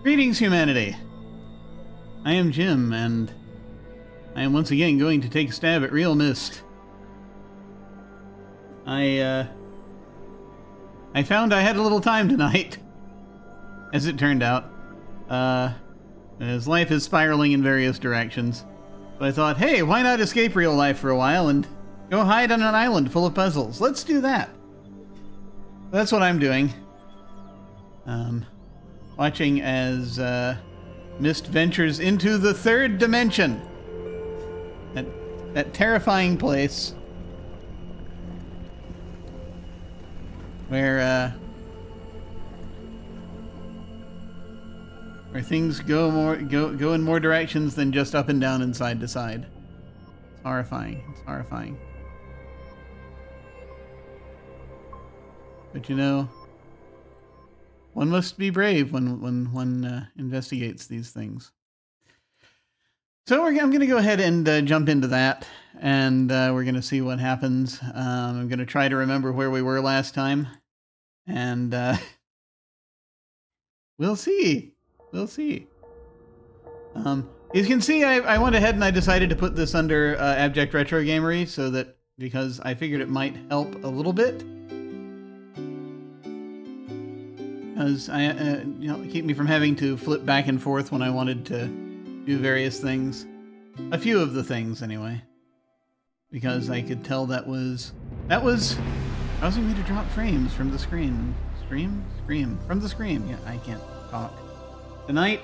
Greetings, humanity! I am Jim, and I am once again going to take a stab at realMyst. I found I had a little time tonight, as it turned out, as life is spiraling in various directions. So I thought, hey, why not escape real life for a while and go hide on an island full of puzzles? Let's do that. That's what I'm doing. Watching as Myst ventures into the third dimension. That terrifying place where things go in more directions than just up and down and side to side. It's horrifying. It's horrifying. But you know, one must be brave when one investigates these things. So I'm going to go ahead and jump into that, and we're going to see what happens. I'm going to try to remember where we were last time, and we'll see. We'll see. As you can see, I went ahead and I decided to put this under Abject Retro Gamery, so that because I figured it might help a little bit. Because you know, keep me from having to flip back and forth when I wanted to do various things. A few of the things, anyway. Because I could tell that was causing me to drop frames from the screen. Scream from the screen. Yeah, I can't talk. Tonight,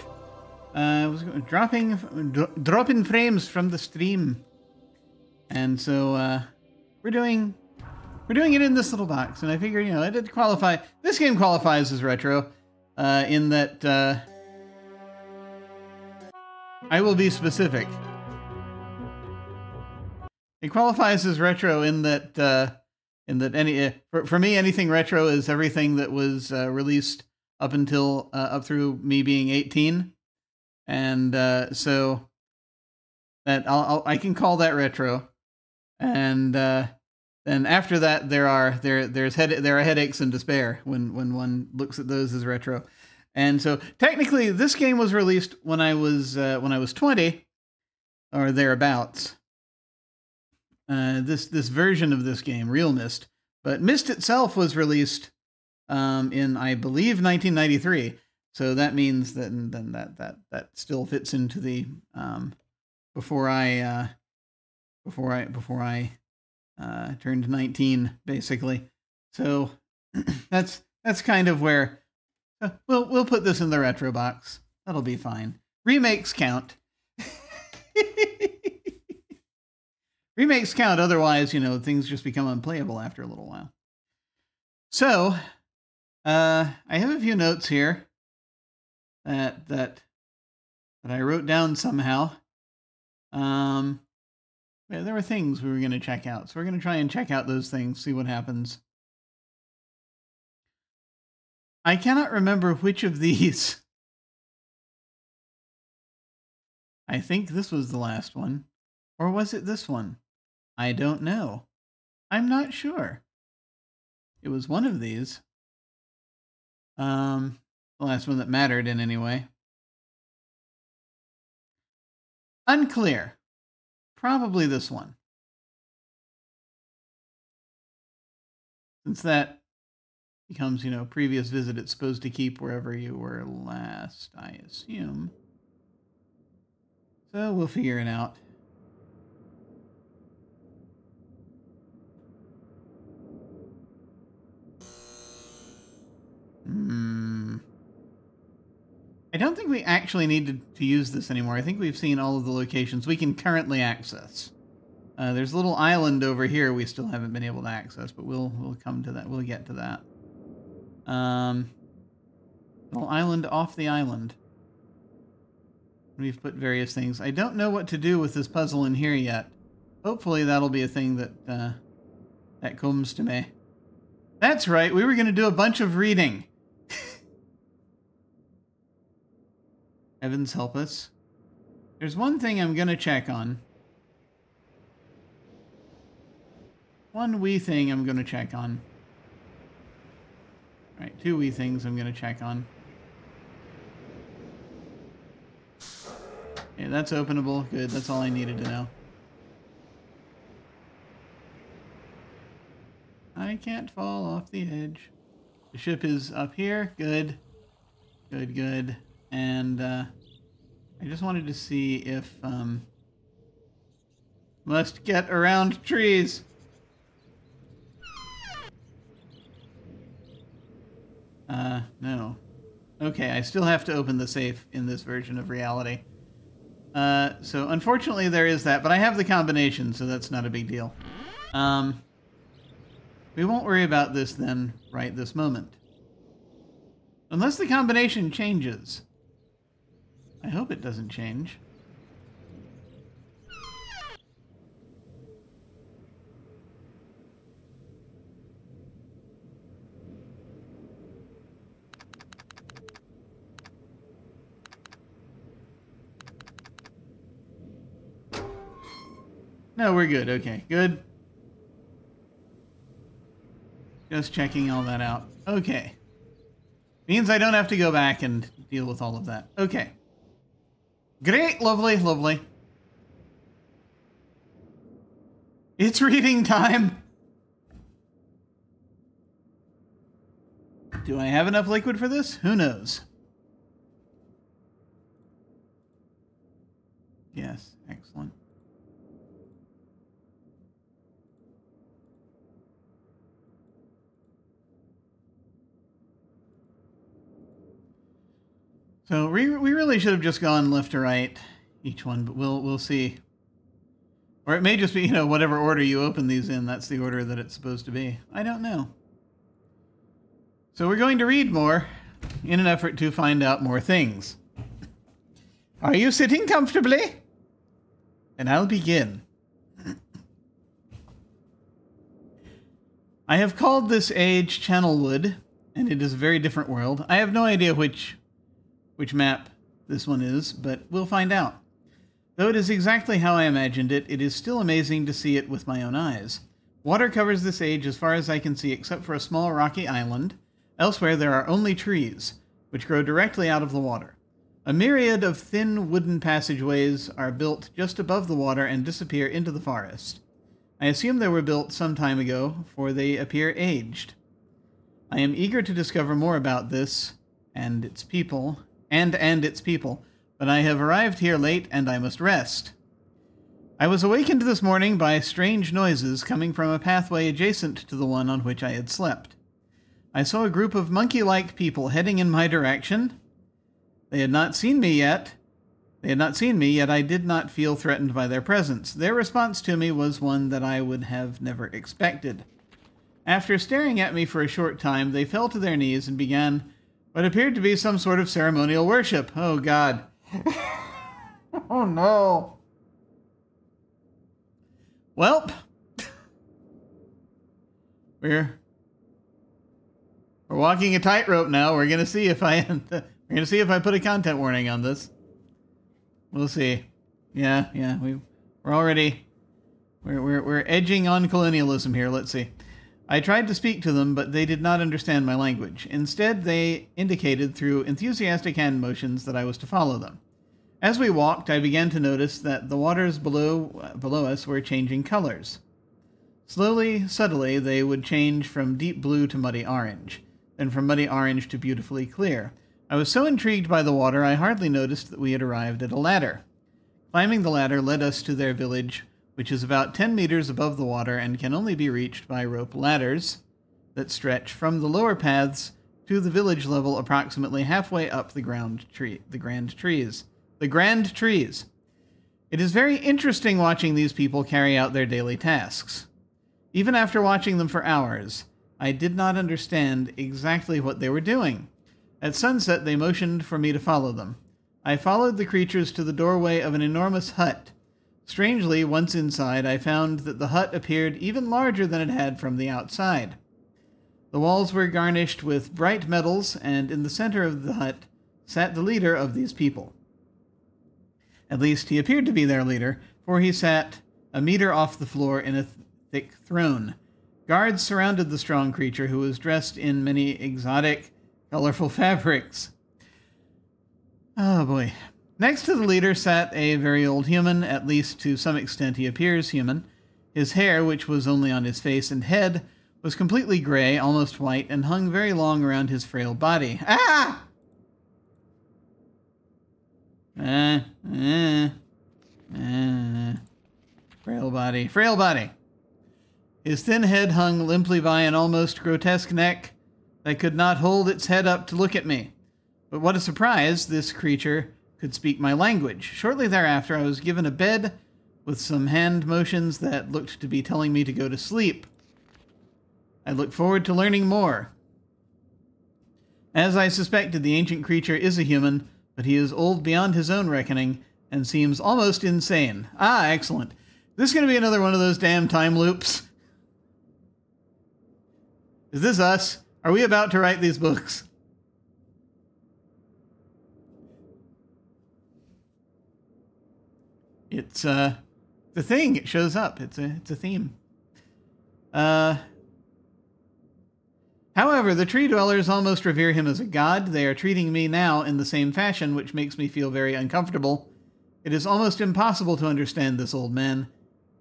I was dropping frames from the stream, and so we're doing it in this little box, and I figured, you know, it did qualify. This game qualifies as retro, in that I will be specific. It qualifies as retro in that for me, anything retro is everything that was released up until up through me being 18, and so that I can call that retro, and then after that, there are headaches and despair when one looks at those as retro. And so technically, this game was released when I was 20 or thereabouts. This version of this game, realMyst, but Myst itself was released in, I believe, 1993. So that means that that still fits into the before I turned 19, basically. So that's kind of where we'll put this in the retro box. That'll be fine. Remakes count. Remakes count. Otherwise, you know, things just become unplayable after a little while. So I have a few notes here that I wrote down somehow. Yeah, there were things we were going to check out, so we're going to try and check out those things, see what happens. I cannot remember which of these. I think this was the last one. Or was it this one? I don't know. I'm not sure. It was one of these. The last one that mattered in any way. Unclear. Probably this one. Since that becomes, you know, previous visit, it's supposed to keep wherever you were last, I assume. So we'll figure it out. I don't think we actually need to use this anymore. I think we've seen all of the locations we can currently access. There's a little island over here we still haven't been able to access, but we'll come to that. We'll get to that. Little island off the island. We've put various things. I don't know what to do with this puzzle in here yet. Hopefully that'll be a thing that that comes to me. That's right. We were going to do a bunch of reading. Heavens help us. There's one thing I'm going to check on. One wee thing I'm going to check on. All right, two wee things I'm going to check on. Okay, that's openable. Good, that's all I needed to know. I can't fall off the edge. The ship is up here. Good. Good, good. And I just wanted to see if... must get around trees. No. Okay, I still have to open the safe in this version of reality. So unfortunately there is that, but I have the combination, so that's not a big deal. We won't worry about this then right this moment. Unless the combination changes. I hope it doesn't change. No, we're good. Okay, good. Just checking all that out. Okay. Means I don't have to go back and deal with all of that. Okay. Great, lovely, lovely. It's reading time. Do I have enough liquid for this? Who knows? Yes, excellent. So we really should have just gone left to right, each one, but we'll see. Or it may just be, you know, whatever order you open these in, that's the order that it's supposed to be. I don't know. So we're going to read more in an effort to find out more things. Are you sitting comfortably? And I'll begin. I have called this age Channelwood, and it is a very different world. I have no idea which map this one is, but we'll find out. Though it is exactly how I imagined it, it is still amazing to see it with my own eyes. Water covers this age as far as I can see, except for a small rocky island. Elsewhere there are only trees, which grow directly out of the water. A myriad of thin wooden passageways are built just above the water and disappear into the forest. I assume they were built some time ago, for they appear aged. I am eager to discover more about this and its people, and its people, but I have arrived here late and I must rest. I was awakened this morning by strange noises coming from a pathway adjacent to the one on which I had slept. I saw a group of monkey-like people heading in my direction. They had not seen me, yet I did not feel threatened by their presence. Their response to me was one that I would have never expected. After staring at me for a short time, they fell to their knees and began what appeared to be some sort of ceremonial worship. Oh, God. Oh, no. Welp. We're walking a tightrope now. We're gonna see if I put a content warning on this. We'll see. Yeah, we're edging on colonialism here. Let's see. I tried to speak to them, but they did not understand my language. Instead, they indicated through enthusiastic hand motions that I was to follow them. As we walked, I began to notice that the waters below us were changing colors. Slowly, subtly, they would change from deep blue to muddy orange, then from muddy orange to beautifully clear. I was so intrigued by the water, I hardly noticed that we had arrived at a ladder. Climbing the ladder led us to their village, which is about 10 meters above the water and can only be reached by rope ladders that stretch from the lower paths to the village level approximately halfway up the grand trees. It is very interesting watching these people carry out their daily tasks. Even after watching them for hours, I did not understand exactly what they were doing. At sunset, they motioned for me to follow them. I followed the creatures to the doorway of an enormous hut. Strangely, once inside, I found that the hut appeared even larger than it had from the outside. The walls were garnished with bright metals, and in the center of the hut sat the leader of these people. At least, he appeared to be their leader, for he sat a meter off the floor in a thick throne. Guards surrounded the strong creature, who was dressed in many exotic, colorful fabrics. Oh, boy. Next to the leader sat a very old human, at least to some extent he appears human. His hair, which was only on his face and head, was completely gray, almost white, and hung very long around his frail body. Ah! Frail body. Frail body. His thin head hung limply by an almost grotesque neck that could not hold its head up to look at me. But what a surprise, this creature could speak my language. Shortly thereafter, I was given a bed with some hand motions that looked to be telling me to go to sleep. I look forward to learning more. As I suspected, the ancient creature is a human, but he is old beyond his own reckoning and seems almost insane. Ah, excellent. This is going to be another one of those damn time loops. Is this us? Are we about to write these books? It's the thing. It shows up. It's a theme. However, the tree dwellers almost revere him as a god. They are treating me now in the same fashion, which makes me feel very uncomfortable. It is almost impossible to understand this old man.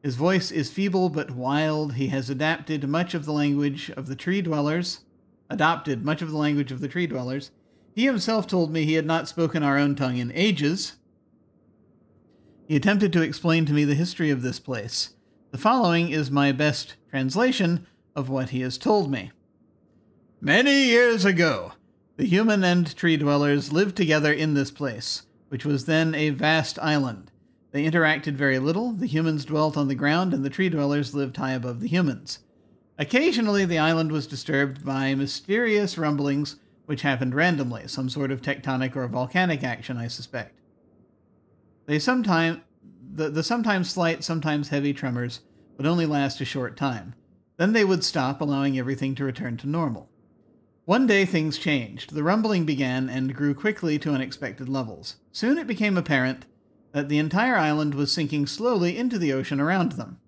His voice is feeble but wild. He has adopted much of the language of the tree dwellers. He himself told me he had not spoken our own tongue in ages. He attempted to explain to me the history of this place. The following is my best translation of what he has told me. Many years ago, the human and tree dwellers lived together in this place, which was then a vast island. They interacted very little. The humans dwelt on the ground, and the tree dwellers lived high above the humans. Occasionally, the island was disturbed by mysterious rumblings, which happened randomly, some sort of tectonic or volcanic action, I suspect. The sometimes slight, sometimes heavy tremors would only last a short time. Then they would stop, allowing everything to return to normal. One day things changed. The rumbling began and grew quickly to unexpected levels. Soon it became apparent that the entire island was sinking slowly into the ocean around them.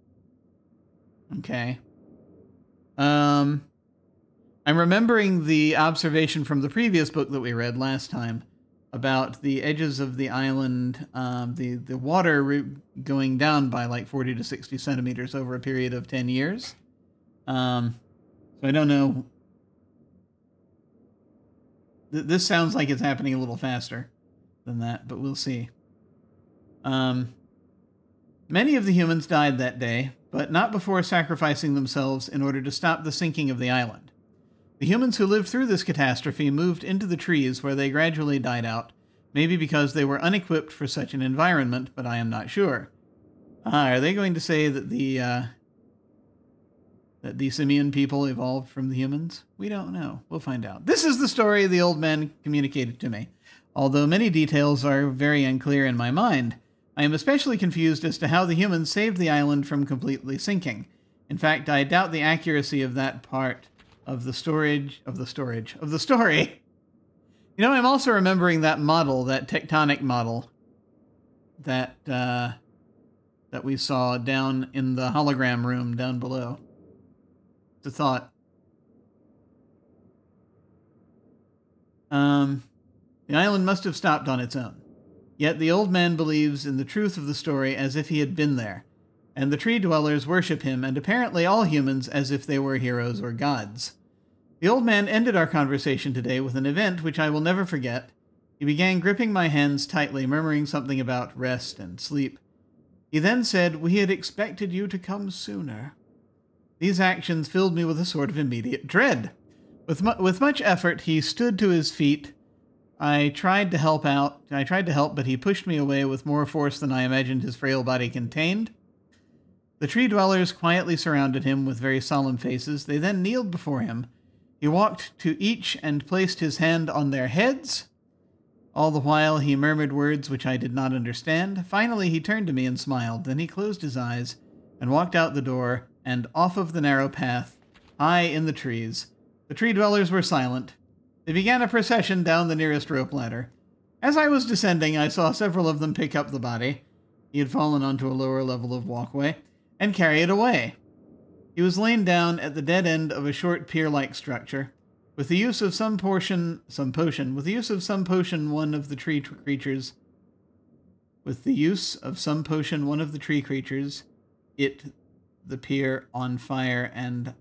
Okay. I'm remembering the observation from the previous book that we read last time about the edges of the island, the water going down by like 40 to 60 centimeters over a period of 10 years. So I don't know. This sounds like it's happening a little faster than that, but we'll see. Many of the humans died that day, but not before sacrificing themselves in order to stop the sinking of the island. The humans who lived through this catastrophe moved into the trees where they gradually died out, maybe because they were unequipped for such an environment, but I am not sure. Are they going to say that the simian people evolved from the humans? We don't know. We'll find out. This is the story the old man communicated to me. Although many details are very unclear in my mind, I am especially confused as to how the humans saved the island from completely sinking. In fact, I doubt the accuracy of that part of the story. You know, I'm also remembering that model, that tectonic model that we saw down in the hologram room down below. It's a thought. The island must have stopped on its own. Yet the old man believes in the truth of the story as if he had been there, and the tree dwellers worship him, and apparently all humans as if they were heroes or gods. The old man ended our conversation today with an event which I will never forget. He began gripping my hands tightly, murmuring something about rest and sleep. He then said, "We had expected you to come sooner." These actions filled me with a sort of immediate dread. With much effort, he stood to his feet. I tried to help, but he pushed me away with more force than I imagined his frail body contained. The tree dwellers quietly surrounded him with very solemn faces. They then kneeled before him. He walked to each and placed his hand on their heads. All the while he murmured words which I did not understand. Finally he turned to me and smiled. Then he closed his eyes and walked out the door and off of the narrow path, high in the trees. The tree dwellers were silent. They began a procession down the nearest rope ladder. As I was descending, I saw several of them pick up the body. He had fallen onto a lower level of walkway, and carry it away. He was laid down at the dead end of a short pier-like structure. With the use of some potion, one of the tree creatures With the use of some potion, one of the tree creatures lit the pier on fire and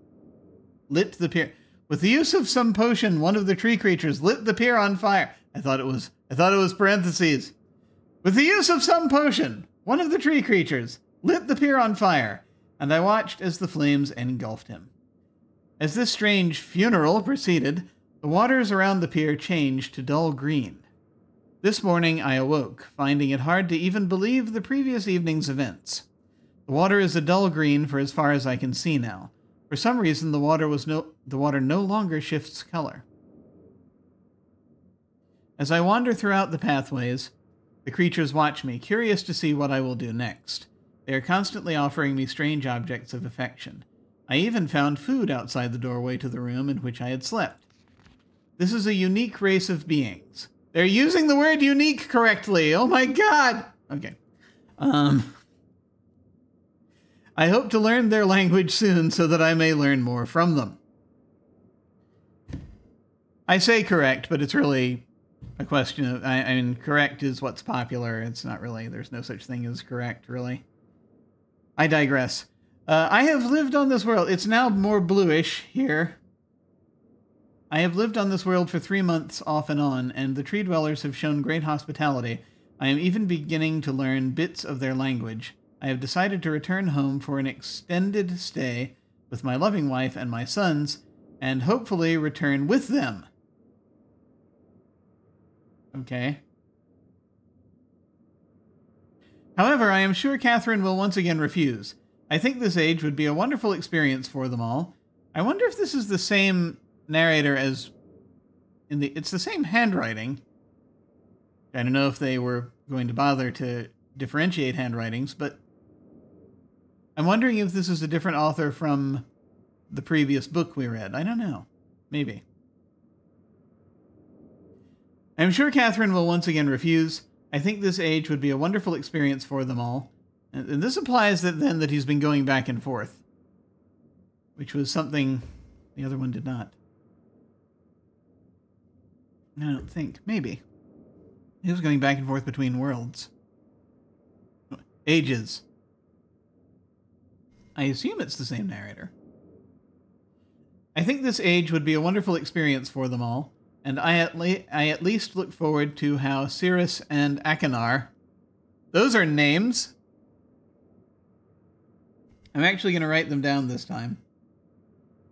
lit the pier. With the use of some potion, one of the tree creatures lit the pier on fire. I thought it was parentheses. With the use of some potion, one of the tree creatures lit the pier on fire, and I watched as the flames engulfed him. As this strange funeral proceeded, the waters around the pier changed to dull green. This morning I awoke, finding it hard to even believe the previous evening's events. The water is a dull green for as far as I can see now. For some reason, the water no longer shifts color. As I wander throughout the pathways, the creatures watch me, curious to see what I will do next. They are constantly offering me strange objects of affection. I even found food outside the doorway to the room in which I had slept. This is a unique race of beings. They're using the word unique correctly. Oh my god! Okay. I hope to learn their language soon so that I may learn more from them. I say correct, but it's really a question of... I mean, correct is what's popular. It's not really... There's no such thing as correct, really. I digress. I have lived on this world. It's now more bluish here. I have lived on this world for 3 months off and on, and the tree dwellers have shown great hospitality. I am even beginning to learn bits of their language. I have decided to return home for an extended stay with my loving wife and my sons, and hopefully return with them. Okay. However, I am sure Catherine will once again refuse. I think this age would be a wonderful experience for them all. I wonder if this is the same narrator as in the... It's the same handwriting. I don't know if they were going to bother to differentiate handwritings, but I'm wondering if this is a different author from the previous book we read. I don't know. Maybe. I'm sure Catherine will once again refuse. I think this age would be a wonderful experience for them all. And this implies that he's been going back and forth, which was something the other one did not. I don't think. Maybe. He was going back and forth between worlds. Ages. I assume it's the same narrator. I think this age would be a wonderful experience for them all, and I at least look forward to how Cirrus and Akinar... Those are names. I'm actually going to write them down this time.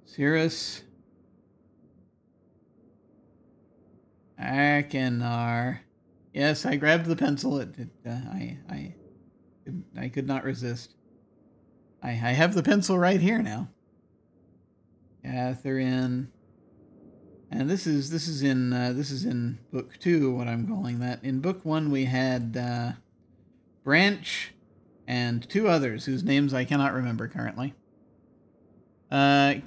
Cirrus... Akinar. Yes, I grabbed the pencil. I could not resist. I have the pencil right here now. Catherine. And this is in book 2, what I'm calling that. In book 1 we had Branch and 2 others whose names I cannot remember currently. Anyway,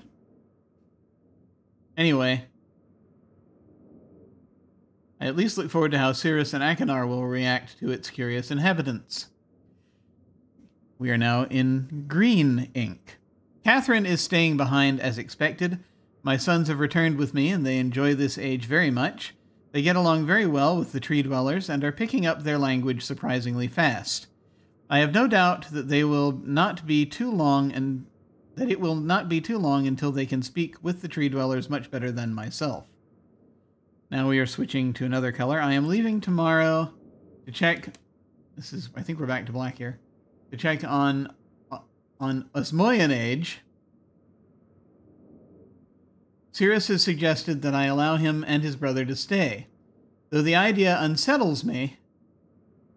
I at least look forward to how Cirrus and Akinar will react to its curious inhabitants. We are now in green ink. Catherine is staying behind as expected. My sons have returned with me, and they enjoy this age very much. They get along very well with the tree dwellers, and are picking up their language surprisingly fast. I have no doubt that they will not be too long, and that it will not be too long until they can speak with the tree dwellers much better than myself. Now we are switching to another color. I am leaving tomorrow to check... This is... I think we're back to black here. To check on Osmoian age. Cirrus has suggested that I allow him and his brother to stay. Though the idea unsettles me,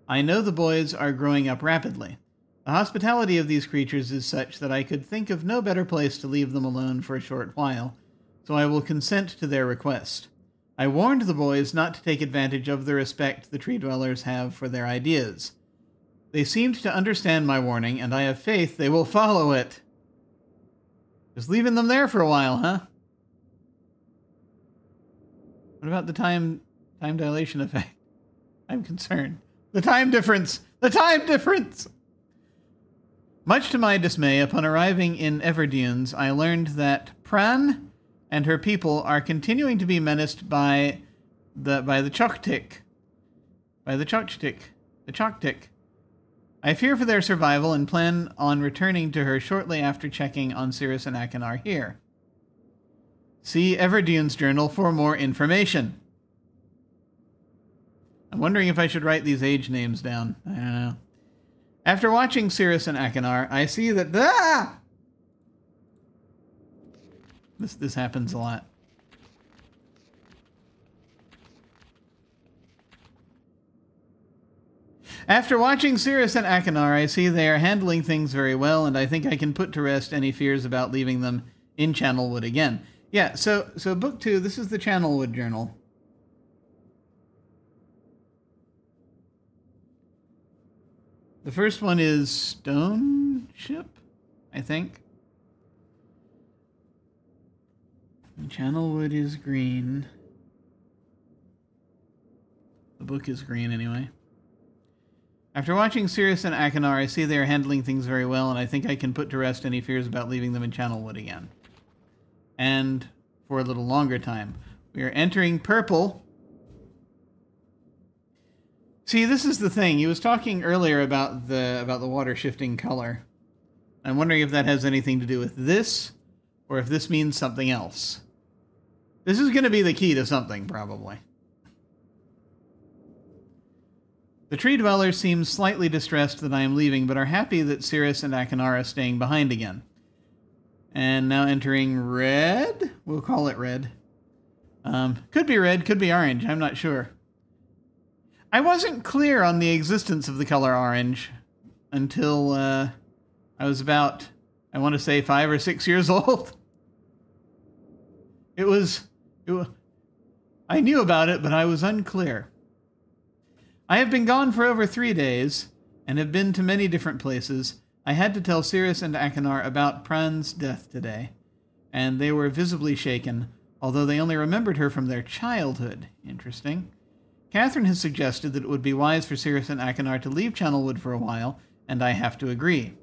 I know the boys are growing up rapidly. The hospitality of these creatures is such that I could think of no better place to leave them alone for a short while, so I will consent to their request. I warned the boys not to take advantage of the respect the tree dwellers have for their ideas. They seemed to understand my warning, and I have faith they will follow it. Just leaving them there for a while, huh? What about the time dilation effect? I'm concerned. The time difference! The time difference! Much to my dismay, upon arriving in Everdunes, I learned that Pran and her people are continuing to be menaced by the Choctic. By the Choctic. The Choctic. I fear for their survival and plan on returning to her shortly after checking on Cirrus and Achenar here. See Everdune's journal for more information. I'm wondering if I should write these age names down. I don't know. After watching Cirrus and Achenar, I see that... Ah! This happens a lot. After watching Cirrus and Achenar, I see they are handling things very well, and I think I can put to rest any fears about leaving them in Channelwood again. Yeah, so book 2, this is the Channelwood journal. The first one is Stone Ship, I think. And Channelwood is green. The book is green anyway. After watching Cirrus and Achenar, I see they are handling things very well, and I think I can put to rest any fears about leaving them in Channelwood again. And for a little longer time. We are entering purple. See, this is the thing. He was talking earlier about the water shifting color. I'm wondering if that has anything to do with this, or if this means something else. This is going to be the key to something, probably. The tree dwellers seem slightly distressed that I am leaving, but are happy that Cirrus and Achenar are staying behind again. And now entering red? We'll call it red. Could be red, could be orange, I'm not sure. I wasn't clear on the existence of the color orange until I was about, I want to say, 5 or 6 years old. I knew about it, but I was unclear. I have been gone for over 3 days, and have been to many different places. I had to tell Cirrus and Achenar about Pran's death today, and they were visibly shaken, although they only remembered her from their childhood. Interesting. Catherine has suggested that it would be wise for Cirrus and Achenar to leave Channelwood for a while, and I have to agree.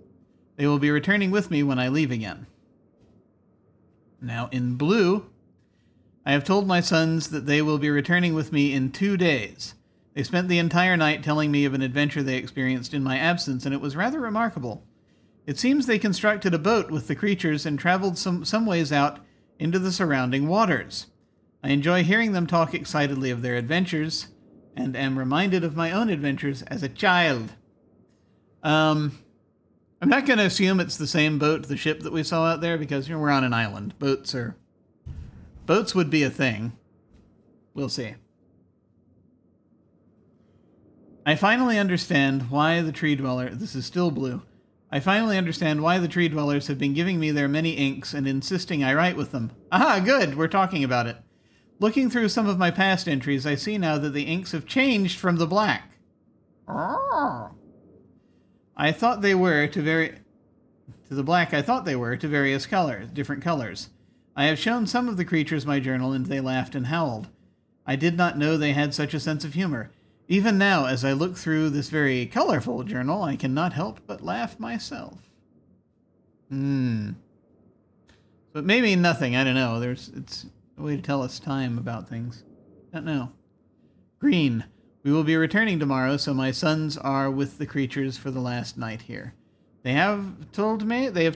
They will be returning with me when I leave again. Now in blue, I have told my sons that they will be returning with me in 2 days. They spent the entire night telling me of an adventure they experienced in my absence, and it was rather remarkable. It seems they constructed a boat with the creatures and traveled some ways out into the surrounding waters. I enjoy hearing them talk excitedly of their adventures, and am reminded of my own adventures as a child. I'm not going to assume it's the same boat, the ship that we saw out there, because we're on an island. Boats would be a thing. We'll see. I finally understand why the tree dweller... This is still blue. I finally understand why the tree dwellers have been giving me their many inks and insisting I write with them. Aha, good, we're talking about it. Looking through some of my past entries, I see now that the inks have changed from the black. I thought they were to the black I thought they were to various colors, different colors. I have shown some of the creatures my journal, and they laughed and howled. I did not know they had such a sense of humor. Even now, as I look through this very colorful journal, I cannot help but laugh myself. So it may mean nothing, I don't know. It's a way to tell us time about things. Don't know. Green. We will be returning tomorrow, so my sons are with the creatures for the last night here. They have told me they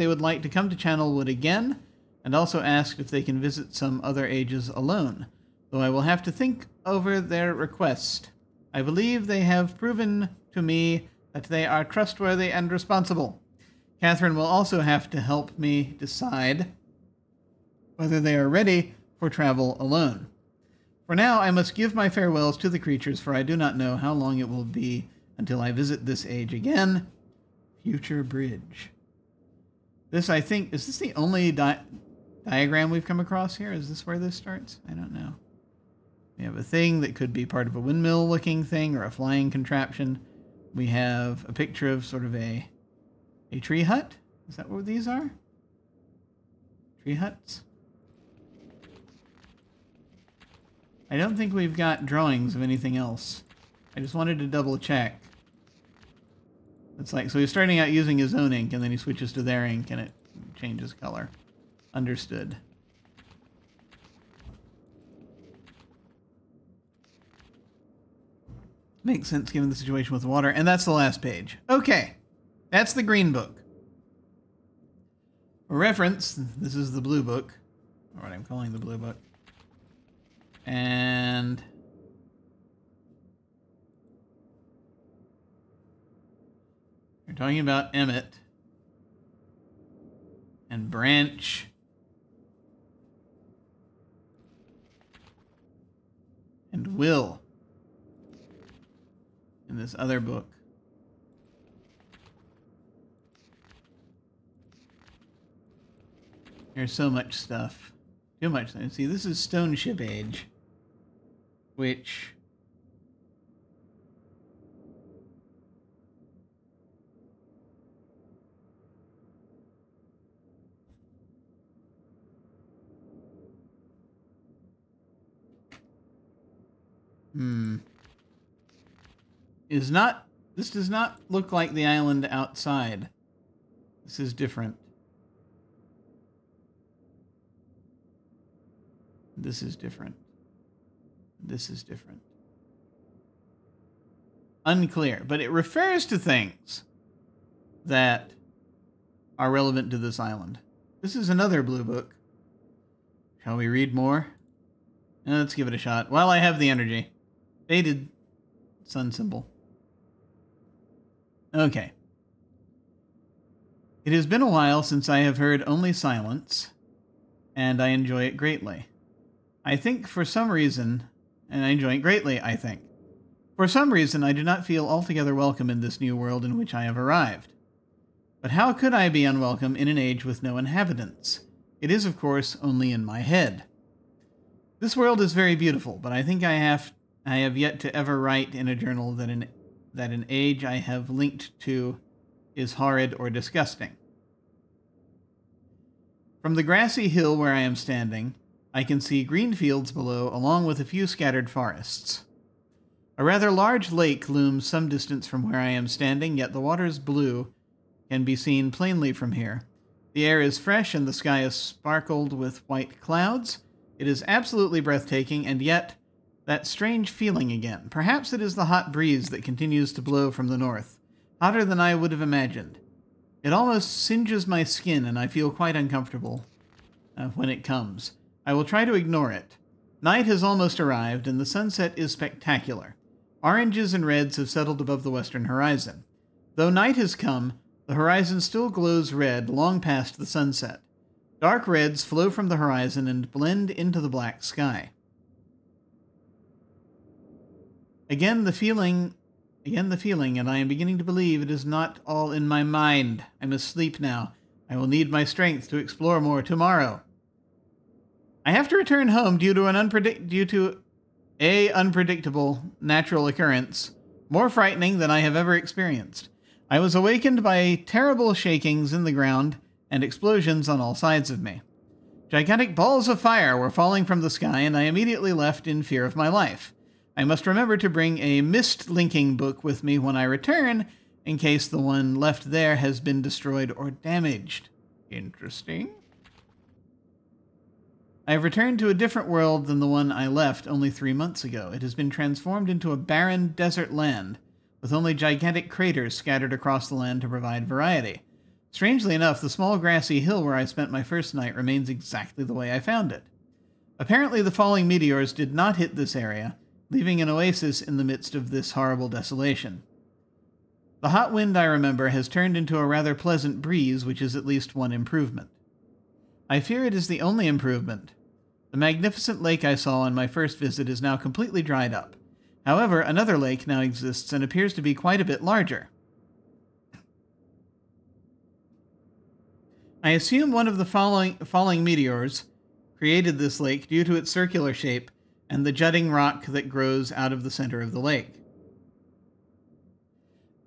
would like to come to Channelwood again, and also asked if they can visit some other ages alone, though I will have to think over their request. I believe they have proven to me that they are trustworthy and responsible. Catherine will also have to help me decide whether they are ready for travel alone. For now, I must give my farewells to the creatures, for I do not know how long it will be until I visit this age again. Future Bridge. This, I think, is this the only diagram we've come across here? Is this where this starts? I don't know. We have a thing that could be part of a windmill-looking thing or a flying contraption. We have a picture of sort of a tree hut. Is that what these are? Tree huts? I don't think we've got drawings of anything else. I just wanted to double check. It's like, so he's starting out using his own ink, and then he switches to their ink, and it changes color. Understood. Makes sense given the situation with water. And that's the last page. Okay. That's the green book. For reference, this is the blue book. Or what I'm calling the blue book. And we're talking about Emmett and Branch and Will in this other book. There's so much stuff. Too much. See, this is Stone Ship Age, which is not, this does not look like the island outside. This is different. This is different. This is different. Unclear, but it refers to things that are relevant to this island. This is another blue book. Shall we read more? Let's give it a shot. While I have the energy. Faded sun symbol. Okay. It has been a while since I have heard only silence, and I enjoy it greatly. I think for some reason, and I enjoy it greatly, I think. For some reason, I do not feel altogether welcome in this new world in which I have arrived. But how could I be unwelcome in an age with no inhabitants? It is, of course, only in my head. This world is very beautiful, but I think I have yet to ever write in a journal that an age I have linked to is horrid or disgusting. From the grassy hill where I am standing, I can see green fields below, along with a few scattered forests. A rather large lake looms some distance from where I am standing, yet the water's blue can be seen plainly from here. The air is fresh and the sky is sparkled with white clouds. It is absolutely breathtaking, and yet that strange feeling again. Perhaps it is the hot breeze that continues to blow from the north, hotter than I would have imagined. It almost singes my skin, and I feel quite uncomfortable when it comes. I will try to ignore it. Night has almost arrived, and the sunset is spectacular. Oranges and reds have settled above the western horizon. Though night has come, the horizon still glows red long past the sunset. Dark reds flow from the horizon and blend into the black sky. Again the feeling, and I am beginning to believe it is not all in my mind. I must sleep now. I will need my strength to explore more tomorrow. I have to return home due to an unpredictable natural occurrence, more frightening than I have ever experienced. I was awakened by terrible shakings in the ground and explosions on all sides of me. Gigantic balls of fire were falling from the sky, and I immediately left in fear of my life. I must remember to bring a mist linking book with me when I return, in case the one left there has been destroyed or damaged. Interesting. I have returned to a different world than the one I left only 3 months ago. It has been transformed into a barren desert land, with only gigantic craters scattered across the land to provide variety. Strangely enough, the small grassy hill where I spent my first night remains exactly the way I found it. Apparently the falling meteors did not hit this area, leaving an oasis in the midst of this horrible desolation. The hot wind, I remember, has turned into a rather pleasant breeze, which is at least one improvement. I fear it is the only improvement. The magnificent lake I saw on my first visit is now completely dried up. However, another lake now exists and appears to be quite a bit larger. I assume one of the falling meteors created this lake due to its circular shape and the jutting rock that grows out of the center of the lake.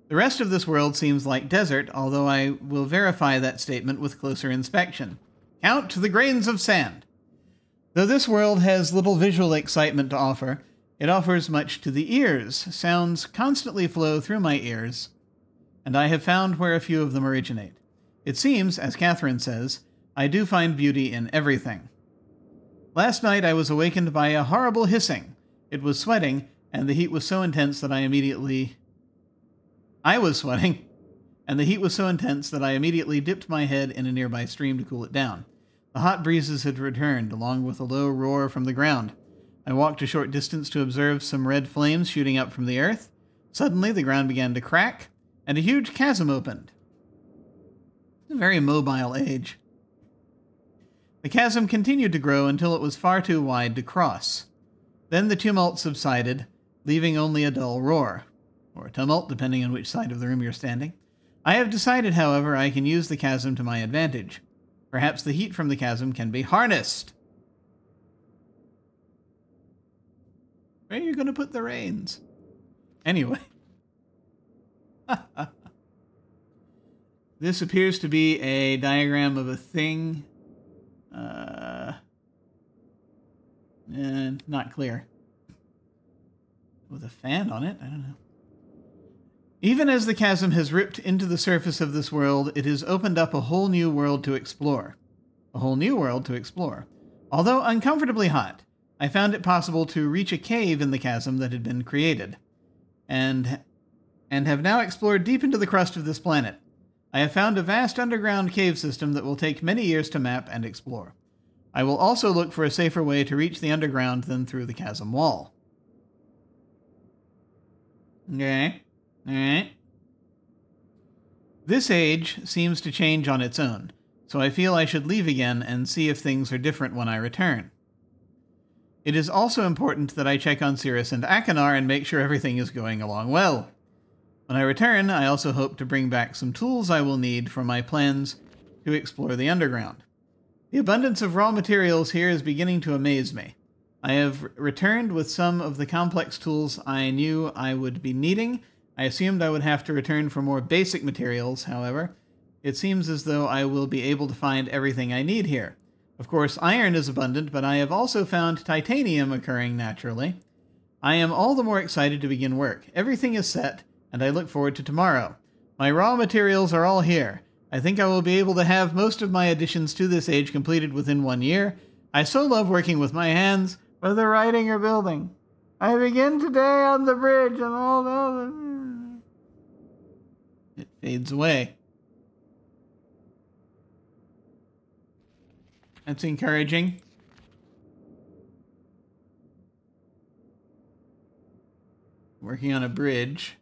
The rest of this world seems like desert, although I will verify that statement with closer inspection. Count the grains of sand. Though this world has little visual excitement to offer, it offers much to the ears. Sounds constantly flow through my ears, and I have found where a few of them originate. It seems, as Catherine says, I do find beauty in everything. Last night I was awakened by a horrible hissing. It was sweating, and the heat was so intense that I was sweating, and the heat was so intense that I immediately dipped my head in a nearby stream to cool it down. The hot breezes had returned, along with a low roar from the ground. I walked a short distance to observe some red flames shooting up from the earth. Suddenly, the ground began to crack, and a huge chasm opened. It's a very mobile age. The chasm continued to grow until it was far too wide to cross. Then the tumult subsided, leaving only a dull roar, or a tumult, depending on which side of the room you're standing. I have decided, however, I can use the chasm to my advantage. Perhaps the heat from the chasm can be harnessed. Where are you going to put the reins? Anyway. This appears to be a diagram of a thing. Not clear. With a fan on it? I don't know. Even as the chasm has ripped into the surface of this world, it has opened up a whole new world to explore. A whole new world to explore. Although uncomfortably hot, I found it possible to reach a cave in the chasm that had been created, and have now explored deep into the crust of this planet. I have found a vast underground cave system that will take many years to map and explore. I will also look for a safer way to reach the underground than through the chasm wall. Okay. Alright. This age seems to change on its own, so I feel I should leave again and see if things are different when I return. It is also important that I check on Cirrus and Akinar and make sure everything is going along well. When I return, I also hope to bring back some tools I will need for my plans to explore the underground. The abundance of raw materials here is beginning to amaze me. I have returned with some of the complex tools I knew I would be needing. I assumed I would have to return for more basic materials, however. It seems as though I will be able to find everything I need here. Of course, iron is abundant, but I have also found titanium occurring naturally. I am all the more excited to begin work. Everything is set, and I look forward to tomorrow. My raw materials are all here. I think I will be able to have most of my additions to this age completed within 1 year. I so love working with my hands, whether writing or building. I begin today on the bridge and all the... It fades away. That's encouraging. Working on a bridge.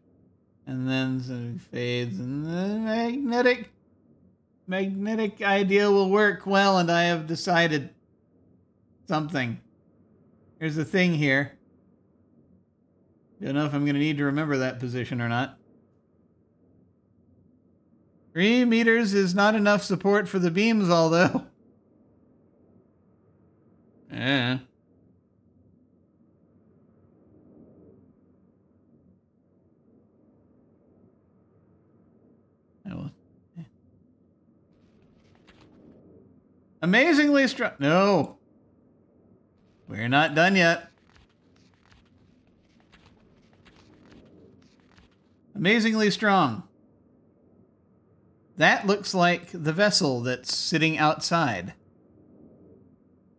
And then it fades, and the magnetic idea will work well, and I have decided something. There's a thing here. Don't know if I'm going to need to remember that position or not. 3 meters is not enough support for the beams, although. Yeah. Amazingly strong. No. We're not done yet. Amazingly strong. That looks like the vessel that's sitting outside.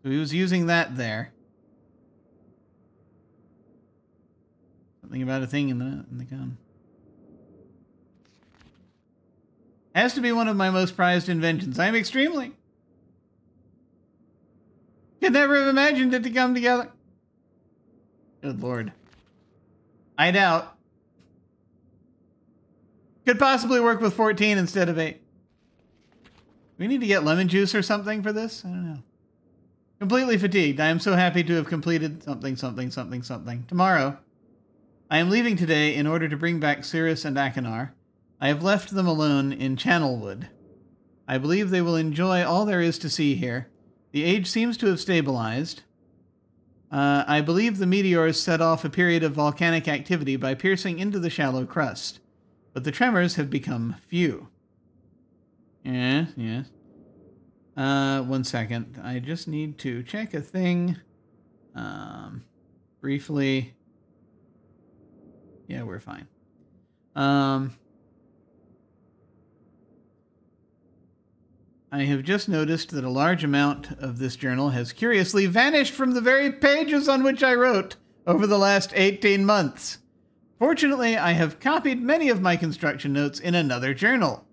So he was using that there. Something about a thing in the gun. Has to be one of my most prized inventions. I am extremely... Could never have imagined it to come together. Good Lord. I doubt. Could possibly work with 14 instead of 8. We need to get lemon juice or something for this? I don't know. Completely fatigued. I am so happy to have completed something. Tomorrow. I am leaving today in order to bring back Cirrus and Akinar. I have left them alone in Channelwood. I believe they will enjoy all there is to see here. The age seems to have stabilized. I believe the meteors set off a period of volcanic activity by piercing into the shallow crust. But the tremors have become few. Yes. 1 second. I just need to check a thing. Briefly. Yeah, we're fine. I have just noticed that a large amount of this journal has curiously vanished from the very pages on which I wrote. over the last 18 months. Fortunately, I have copied many of my construction notes in another journal.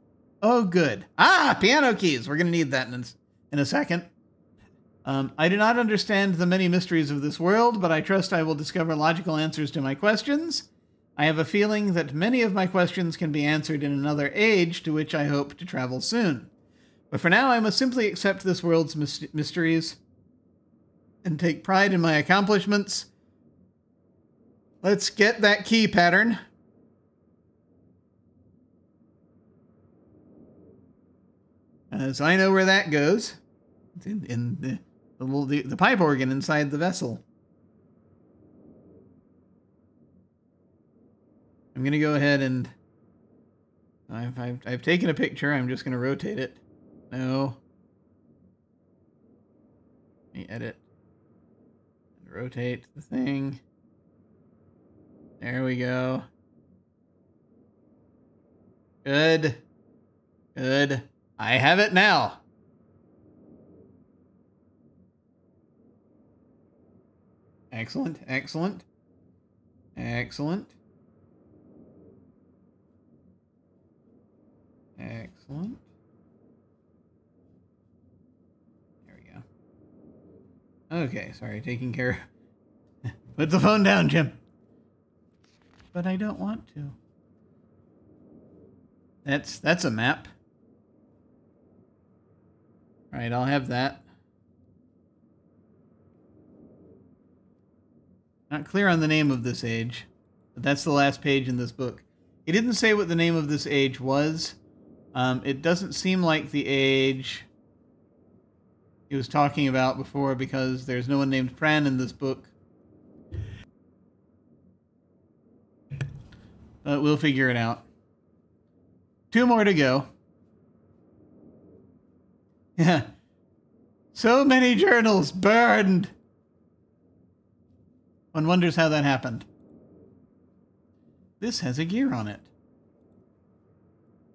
Oh, good. Ah, piano keys. We're going to need that in a second. I do not understand the many mysteries of this world, but I trust I will discover logical answers to my questions. I have a feeling that many of my questions can be answered in another age to which I hope to travel soon. But for now, I must simply accept this world's mysteries and take pride in my accomplishments. Let's get that key pattern. So I know where that goes. It's in the pipe organ inside the vessel. I'm going to go ahead and... I've taken a picture. I'm just going to rotate it. No. Let me edit. And rotate the thing. There we go. Good. Good. I have it now. Excellent. Excellent. Excellent. Excellent. There we go. Okay, sorry, taking care. Put the phone down, Jim. But I don't want to. That's a map. Right, I'll have that. Not clear on the name of this age, but that's the last page in this book. He didn't say what the name of this age was. It doesn't seem like the age he was talking about before because there's no one named Pran in this book. But we'll figure it out. 2 more to go. Yeah. So many journals burned. One wonders how that happened. This has a gear on it.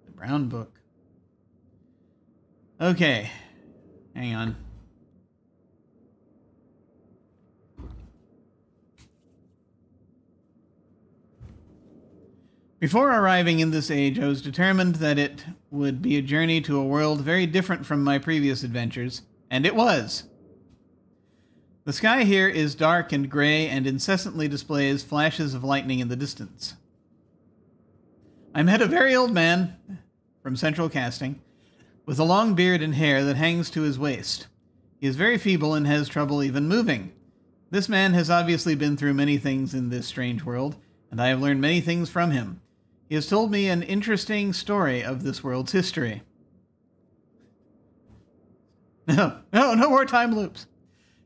The brown book. Okay. Hang on. Before arriving in this age, I was determined that it would be a journey to a world very different from my previous adventures, and it was. The sky here is dark and gray and incessantly displays flashes of lightning in the distance. I met a very old man from Central Casting with a long beard and hair that hangs to his waist. He is very feeble and has trouble even moving. This man has obviously been through many things in this strange world, and I have learned many things from him. He has told me an interesting story of this world's history. No more time loops.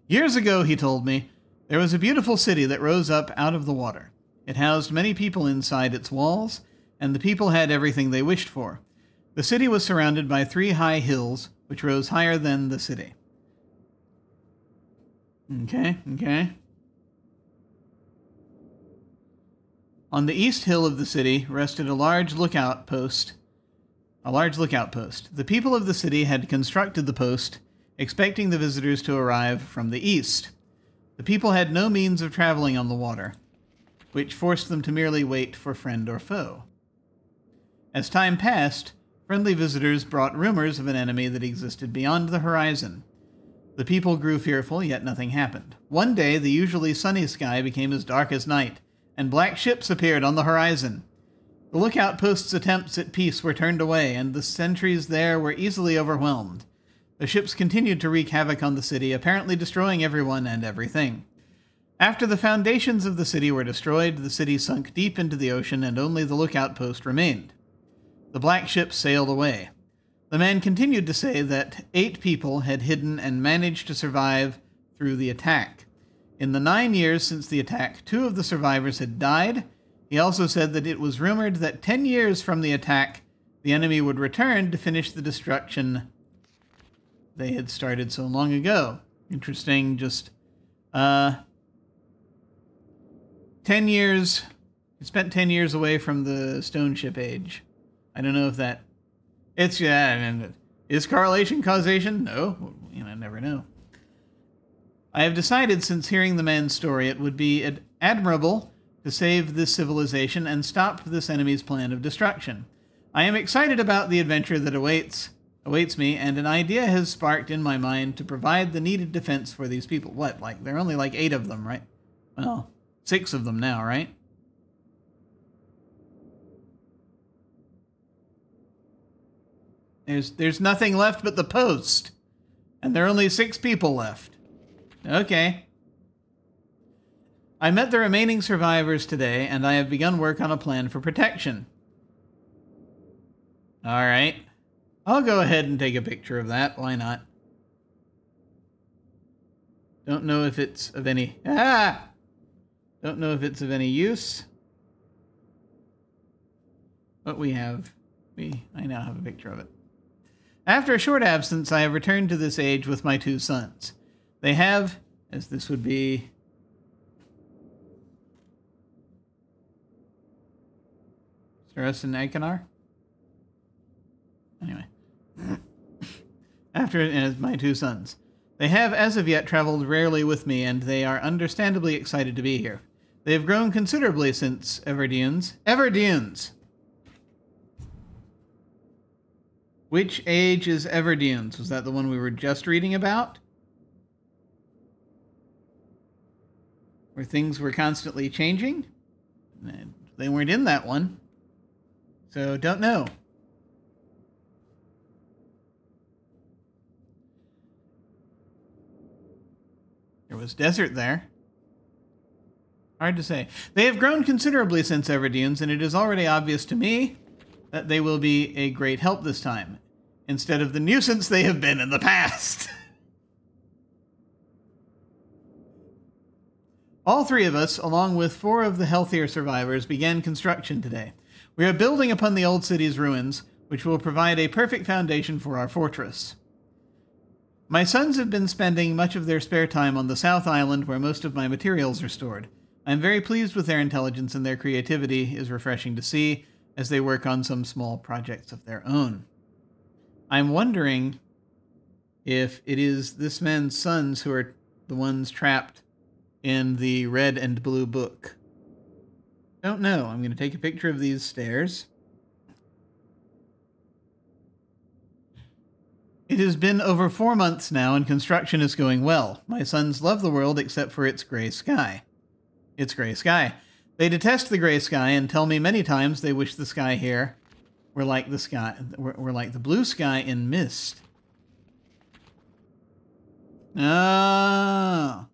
Years ago, he told me, there was a beautiful city that rose up out of the water. It housed many people inside its walls, and the people had everything they wished for. The city was surrounded by 3 high hills, which rose higher than the city. Okay. On the east hill of the city rested a large lookout post. The people of the city had constructed the post, expecting the visitors to arrive from the east. The people had no means of traveling on the water, which forced them to merely wait for friend or foe. As time passed, friendly visitors brought rumors of an enemy that existed beyond the horizon. The people grew fearful, yet nothing happened. One day, the usually sunny sky became as dark as night, and black ships appeared on the horizon. The lookout post's attempts at peace were turned away, and the sentries there were easily overwhelmed. The ships continued to wreak havoc on the city, apparently destroying everyone and everything. After the foundations of the city were destroyed, the city sunk deep into the ocean, and only the lookout post remained. The black ships sailed away. The man continued to say that 8 people had hidden and managed to survive through the attack. In the 9 years since the attack, 2 of the survivors had died. He also said that it was rumored that 10 years from the attack, the enemy would return to finish the destruction they had started so long ago. Interesting, just 10 years. He spent 10 years away from the stone ship age. I don't know if that... Is correlation causation? No. I never know. I have decided since hearing the man's story it would be admirable to save this civilization and stop this enemy's plan of destruction. I am excited about the adventure that awaits me, and an idea has sparked in my mind to provide the needed defense for these people. What, like, there are only like 8 of them, right? Well, 6 of them now, right? There's nothing left but the post. And there are only 6 people left. Okay. I met the remaining survivors today, and I have begun work on a plan for protection. Alright. I'll go ahead and take a picture of that. Why not? Don't know if it's of any... Don't know if it's of any use. But we have... I now have a picture of it. After a short absence, I have returned to this age with my 2 sons. They have, as this would be... Stress and Akenar? Anyway. As my 2 sons. They have, as of yet, traveled rarely with me, and they are understandably excited to be here. They have grown considerably since Everdunes. Everdunes! Which age is Everdunes? Was that the one we were just reading about? Where things were constantly changing? They weren't in that one. So, don't know. There was desert there. Hard to say. They have grown considerably since Everdunes, and it is already obvious to me that they will be a great help this time, instead of the nuisance they have been in the past. All 3 of us, along with 4 of the healthier survivors, began construction today. We are building upon the old city's ruins, which will provide a perfect foundation for our fortress. My sons have been spending much of their spare time on the South Island, where most of my materials are stored. I am very pleased with their intelligence, and their creativity is refreshing to see as they work on some small projects of their own. I'm wondering if it is this man's sons who are the ones trapped in the red and blue book. Don't know. I'm going to take a picture of these stairs. It has been over 4 months now, and construction is going well. My sons love the world except for its gray sky. It's gray sky. They detest the gray sky and tell me many times they wish the sky here were like the blue sky in Myst. Ah.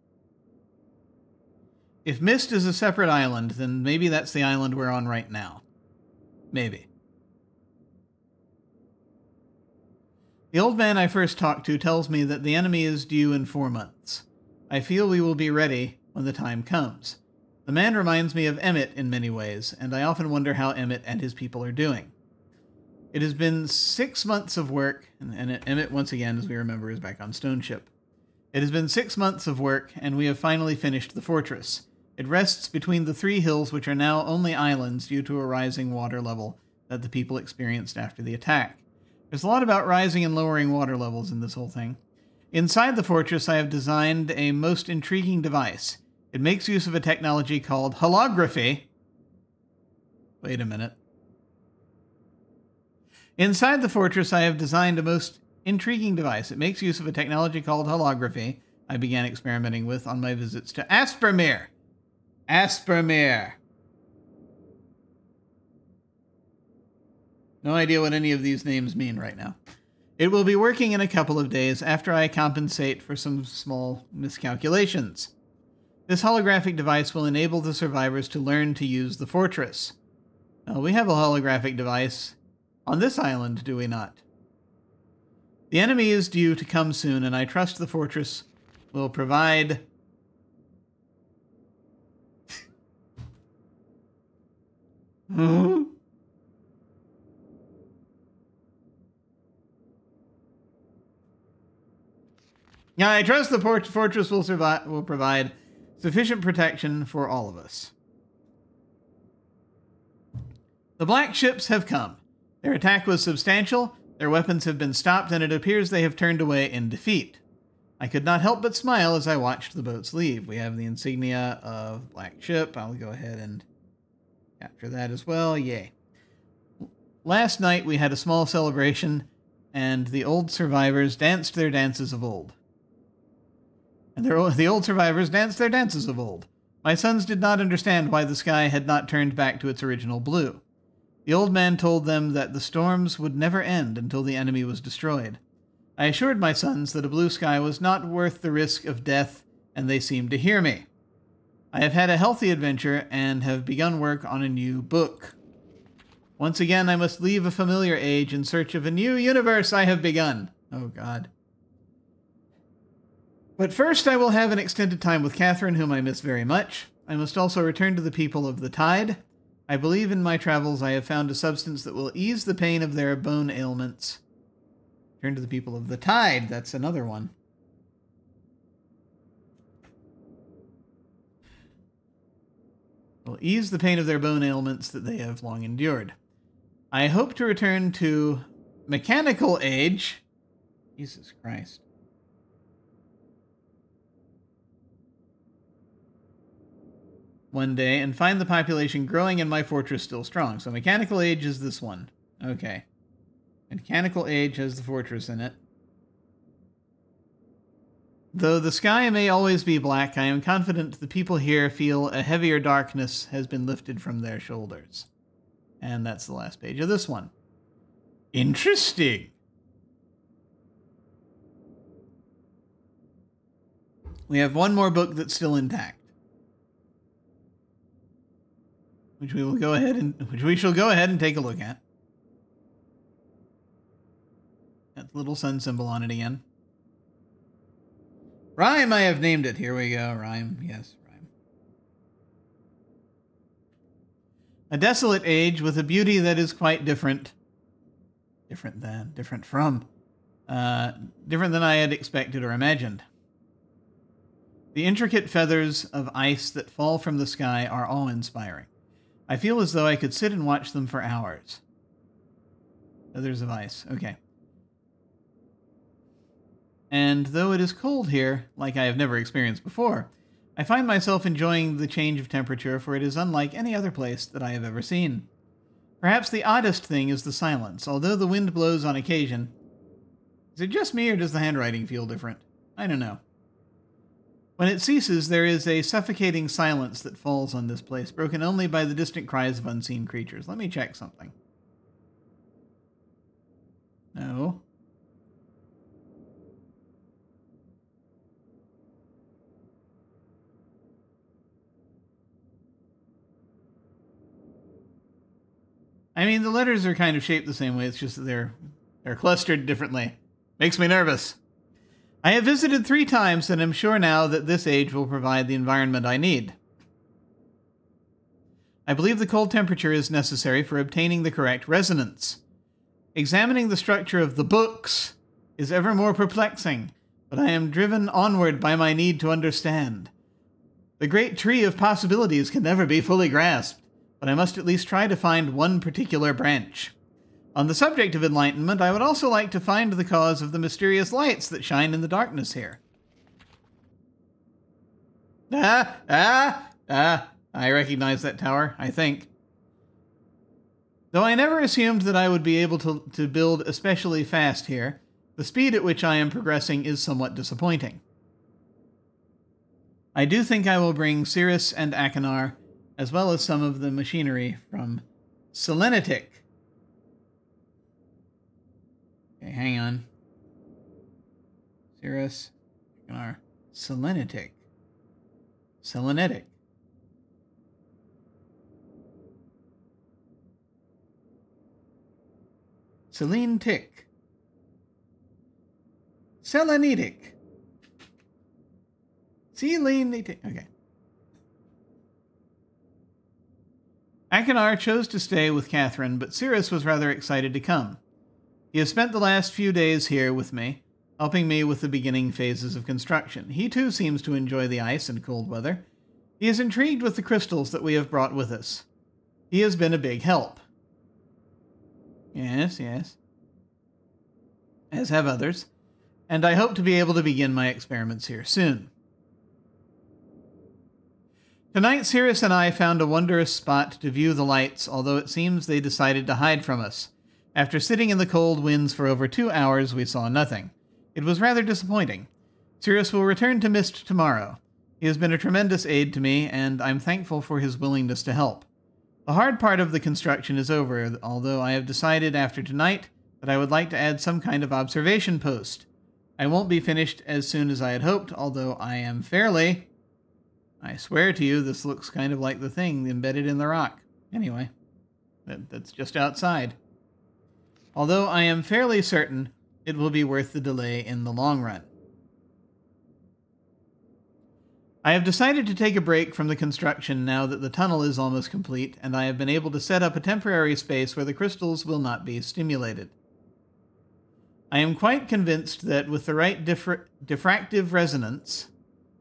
If Myst is a separate island, then maybe that's the island we're on right now. Maybe. The old man I first talked to tells me that the enemy is due in 4 months. I feel we will be ready when the time comes. The man reminds me of Emmett in many ways, and I often wonder how Emmett and his people are doing. It has been 6 months of work, and Emmett, once again, as we remember, is back on Stone Ship. It has been 6 months of work, and we have finally finished the fortress. It rests between the 3 hills, which are now only islands due to a rising water level that the people experienced after the attack. There's a lot about rising and lowering water levels in this whole thing. Inside the fortress, I have designed a most intriguing device. It makes use of a technology called holography. Wait a minute. Inside the fortress, I have designed a most intriguing device. It makes use of a technology called holography I began experimenting with on my visits to Aspermere. Aspermere. No idea what any of these names mean right now. It will be working in a couple of days after I compensate for some small miscalculations. This holographic device will enable the survivors to learn to use the fortress. We have a holographic device on this island, do we not? The enemy is due to come soon, and I trust the fortress will provide... Yeah, I trust the fortress will provide sufficient protection for all of us. The black ships have come. Their attack was substantial, their weapons have been stopped, and it appears they have turned away in defeat. I could not help but smile as I watched the boats leave. We have the insignia of Black Ship. I'll go ahead and capture that as well. Yay. Last night we had a small celebration, and the old survivors danced their dances of old. The old survivors danced their dances of old. My sons did not understand why the sky had not turned back to its original blue. The old man told them that the storms would never end until the enemy was destroyed. I assured my sons that a blue sky was not worth the risk of death, and they seemed to hear me. I have had a healthy adventure and have begun work on a new book. Once again, I must leave a familiar age in search of a new universe I have begun. Oh, God. But first I will have an extended time with Catherine, whom I miss very much. I must also return to the people of the Tide. I believe in my travels I have found a substance that will ease the pain of their bone ailments. Return to the people of the Tide. That's another one. Will ease the pain of their bone ailments that they have long endured. I hope to return to mechanical age. Jesus Christ. One day and find the population growing and my fortress still strong. So mechanical age is this one. Okay. Mechanical age has the fortress in it. Though the sky may always be black, I am confident the people here feel a heavier darkness has been lifted from their shoulders. And that's the last page of this one. Interesting. We have one more book that's still intact, which we shall go ahead and take a look at. Got the little sun symbol on it again. Rhyme, I have named it. Here we go. Rhyme. Yes, rhyme. A desolate age with a beauty that is quite different. Different from different than I had expected or imagined. The intricate feathers of ice that fall from the sky are awe-inspiring. I feel as though I could sit and watch them for hours. Feathers of ice. Okay. And though it is cold here, like I have never experienced before, I find myself enjoying the change of temperature, for it is unlike any other place that I have ever seen. Perhaps the oddest thing is the silence. Although the wind blows on occasion, is it just me or does the handwriting feel different? I don't know. When it ceases, there is a suffocating silence that falls on this place, broken only by the distant cries of unseen creatures. Let me check something. No. I mean, the letters are kind of shaped the same way. It's just that they're clustered differently. Makes me nervous. I have visited 3 times and am sure now that this age will provide the environment I need. I believe the cold temperature is necessary for obtaining the correct resonance. Examining the structure of the books is ever more perplexing, but I am driven onward by my need to understand. The great tree of possibilities can never be fully grasped, but I must at least try to find one particular branch. On the subject of enlightenment, I would also like to find the cause of the mysterious lights that shine in the darkness here. I recognize that tower, I think. Though I never assumed that I would be able to build especially fast here, the speed at which I am progressing is somewhat disappointing. I do think I will bring Cirrus and Achenar, as well as some of the machinery from Selenitic. Okay, hang on. Cirrus, Achenar, Selenitic. Selenetic. Selene Tick. Selenitic. Selenitic. Okay. Achenar chose to stay with Catherine, but Cirrus was rather excited to come. He has spent the last few days here with me, helping me with the beginning phases of construction. He too seems to enjoy the ice and cold weather. He is intrigued with the crystals that we have brought with us. He has been a big help. Yes, yes. As have others. and I hope to be able to begin my experiments here soon. Tonight, Sirius and I found a wondrous spot to view the lights, although it seems they decided to hide from us. After sitting in the cold winds for over 2 hours, we saw nothing. It was rather disappointing. Sirius will return to Myst tomorrow. He has been a tremendous aid to me, and I'm thankful for his willingness to help. The hard part of the construction is over, although I have decided after tonight that I would like to add some kind of observation post. I won't be finished as soon as I had hoped, although I am fairly... I swear to you, this looks kind of like the thing embedded in the rock. Anyway, that's just outside. Although I am fairly certain it will be worth the delay in the long run. I have decided to take a break from the construction now that the tunnel is almost complete, and I have been able to set up a temporary space where the crystals will not be stimulated. I am quite convinced that with the right diffractive resonance,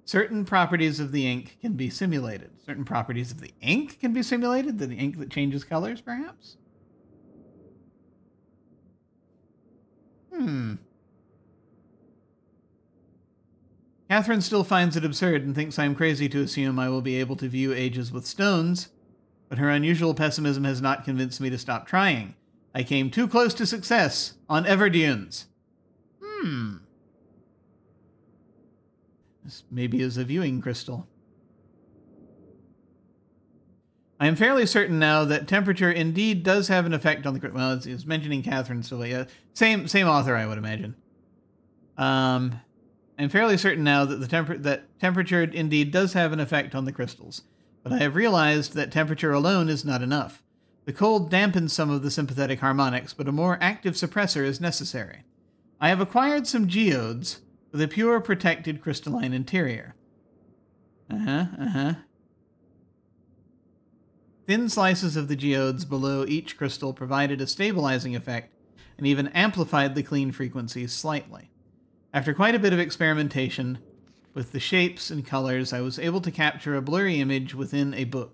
certain properties of the ink can be simulated. Certain properties of the ink can be simulated? The ink that changes colors, perhaps? Catherine still finds it absurd and thinks I'm crazy to assume I will be able to view ages with stones, but her unusual pessimism has not convinced me to stop trying. I came too close to success on Everdunes. This maybe is a viewing crystal. I am fairly certain now that temperature indeed does have an effect on the... Well, it's mentioning Catherine still. Yeah, same author, I would imagine. I'm fairly certain now that temperature indeed does have an effect on the crystals, but I have realized that temperature alone is not enough. The cold dampens some of the sympathetic harmonics, but a more active suppressor is necessary. I have acquired some geodes with a pure protected crystalline interior. Thin slices of the geodes below each crystal provided a stabilizing effect and even amplified the clean frequencies slightly. After quite a bit of experimentation with the shapes and colors, I was able to capture a blurry image within a book.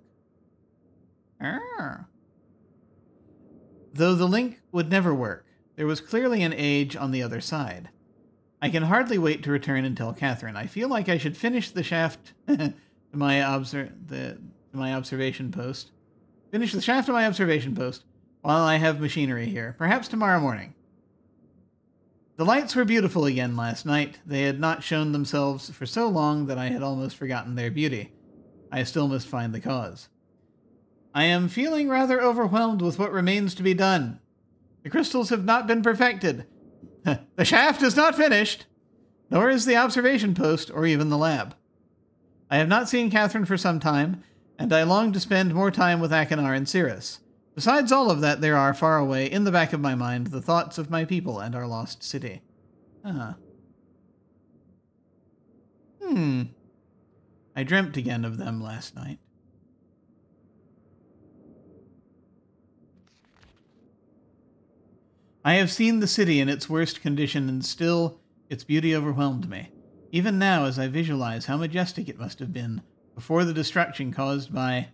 Though the link would never work, there was clearly an age on the other side. I can hardly wait to return and tell Catherine. I feel like I should finish the shaft to my observation post. Finish the shaft of my observation post while I have machinery here, perhaps tomorrow morning. The lights were beautiful again last night. They had not shown themselves for so long that I had almost forgotten their beauty. I still must find the cause. I am feeling rather overwhelmed with what remains to be done. The crystals have not been perfected. The shaft is not finished, nor is the observation post or even the lab. I have not seen Catherine for some time, and I long to spend more time with Akinar and Cirrus. Besides all of that, there are, far away, in the back of my mind, the thoughts of my people and our lost city. I dreamt again of them last night. I have seen the city in its worst condition, and still its beauty overwhelmed me. Even now, as I visualize how majestic it must have been before the destruction caused by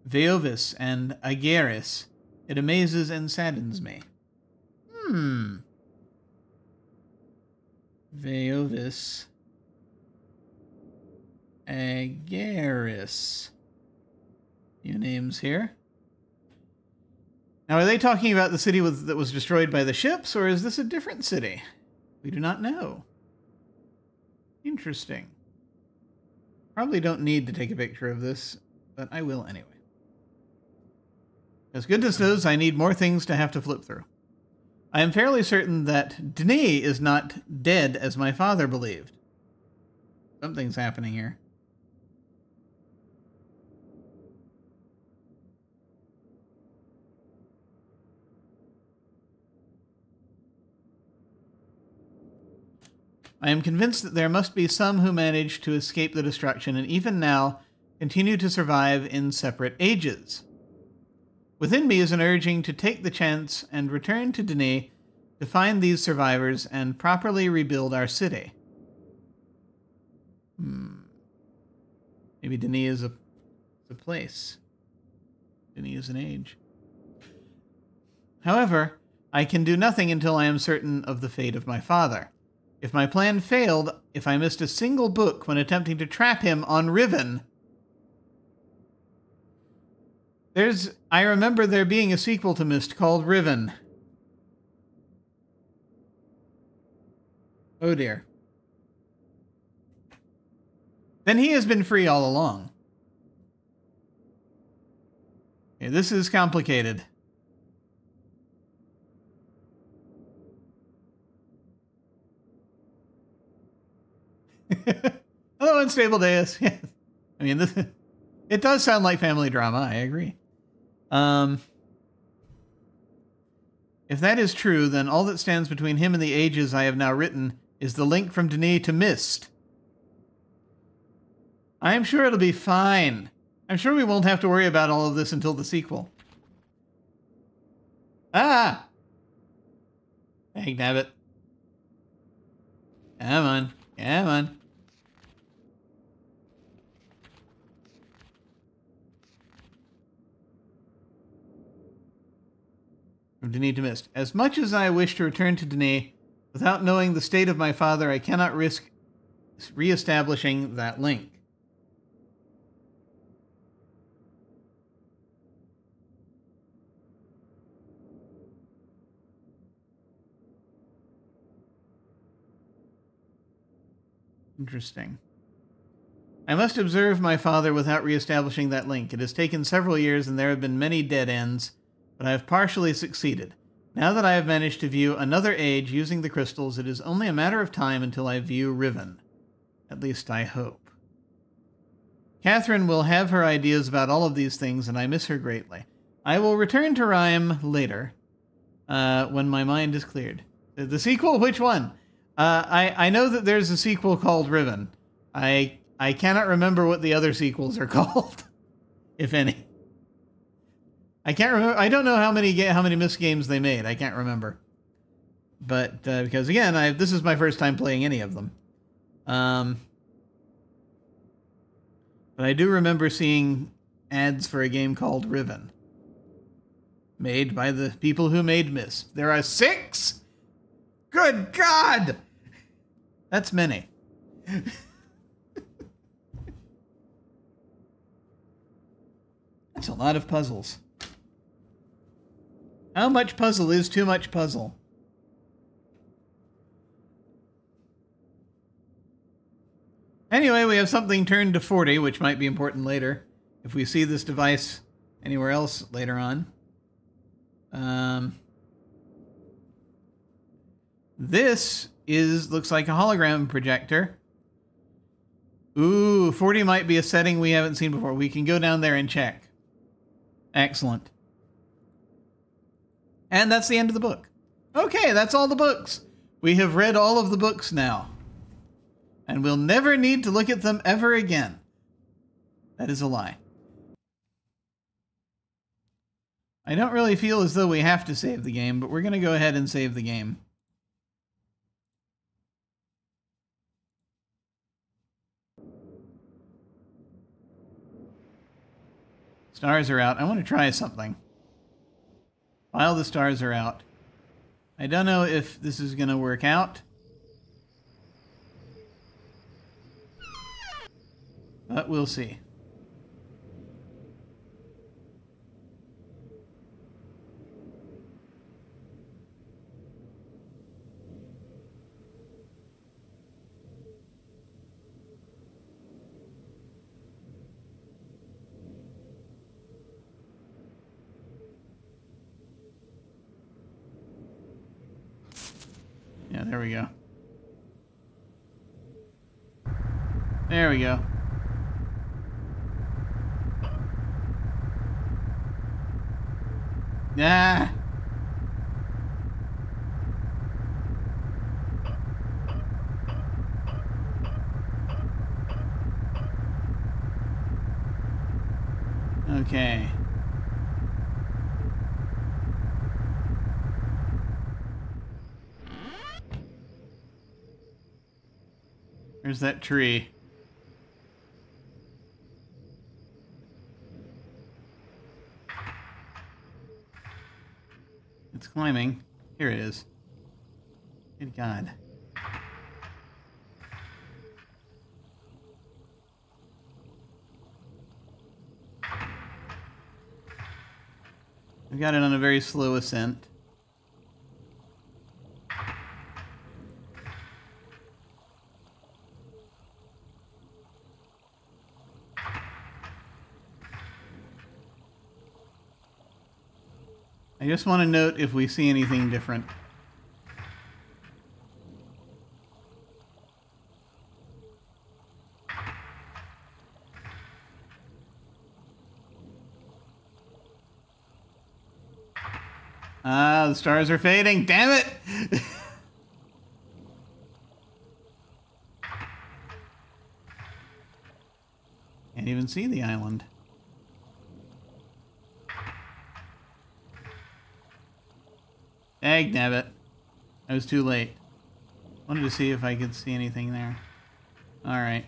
Veovis and Ageris, it amazes and saddens me. Veovis. Ageris. New names here. Now, are they talking about the city that was destroyed by the ships, or is this a different city? We do not know. Interesting. Probably don't need to take a picture of this, but I will anyway. As goodness knows, I need more things to have to flip through. I am fairly certain that Denis is not dead as my father believed. Something's happening here. I am convinced that there must be some who managed to escape the destruction and even now continue to survive in separate ages. Within me is an urging to take the chance and return to Denis to find these survivors and properly rebuild our city. Maybe Denis is a place. Denis is an age. However, I can do nothing until I am certain of the fate of my father. If my plan failed, if I missed a single book when attempting to trap him on Riven. I remember there being a sequel to Myst called Riven. Oh dear. Then he has been free all along. Okay, this is complicated. Hello, Unstable Deus. Yes. I mean, it does sound like family drama. I agree. If that is true, then all that stands between him and the ages I have now written is the link from Denis to Myst. I am sure it'll be fine. I'm sure we won't have to worry about all of this until the sequel. Ah! Dang nabbit. Come on. Come on. From Denis to Myst. As much as I wish to return to Denis, without knowing the state of my father, I cannot risk re-establishing that link. Interesting. I must observe my father without re-establishing that link. It has taken several years and there have been many dead ends, but I have partially succeeded. Now that I have managed to view another age using the crystals, it is only a matter of time until I view Riven. At least I hope. Catherine will have her ideas about all of these things, and I miss her greatly. I will return to Rhyme later, when my mind is cleared. The sequel? Which one? I know that there's a sequel called Riven. I cannot remember what the other sequels are called, if any. I can't remember. I don't know how many Myst games they made. I can't remember. But because again, this is my first time playing any of them. But I do remember seeing ads for a game called Riven, made by the people who made Myst. There are 6. Good God, that's many. That's a lot of puzzles. How much puzzle is too much puzzle? Anyway, we have something turned to 40, which might be important later, if we see this device anywhere else later on. This looks like a hologram projector. Ooh, 40 might be a setting we haven't seen before. We can go down there and check. Excellent. And that's the end of the book. Okay, that's all the books. We have read all of the books now. And we'll never need to look at them ever again. That is a lie. I don't really feel as though we have to save the game, but we're going to go ahead and save the game. Stars are out. I want to try something. While the stars are out. I don't know if this is going to work out. But we'll see. Yeah, there we go. There we go. Ah! Okay. There's that tree. It's climbing. Here it is. Good God. I've got it on a very slow ascent. I just want to note if we see anything different. Ah, the stars are fading. Damn it! Can't even see the island. Dagnabbit. I was too late. Wanted to see if I could see anything there. Alright.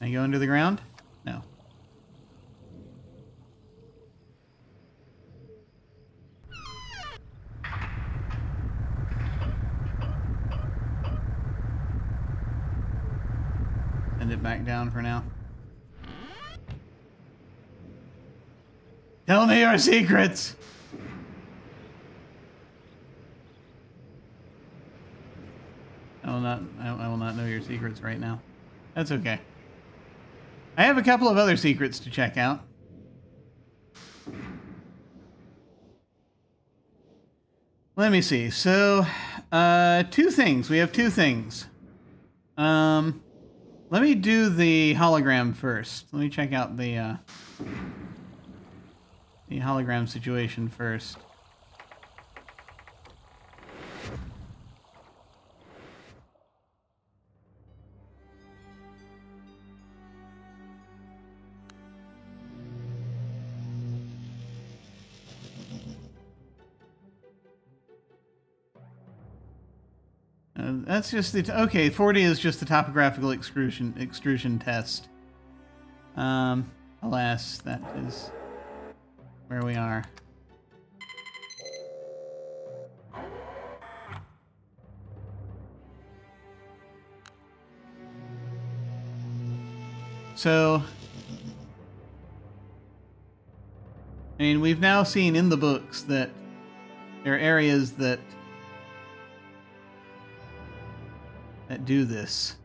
Can I go under the ground? No. Send it back down for now. Tell me your secrets! I will not know your secrets right now. That's okay. I have a couple of other secrets to check out. Let me see. So, two things. We have two things. Let me do the hologram first. Let me check out the hologram situation first. That's just the... Okay, 40 is just the topographical extrusion test. Alas, that is where we are. So... I mean, we've now seen in the books that there are areas that do this.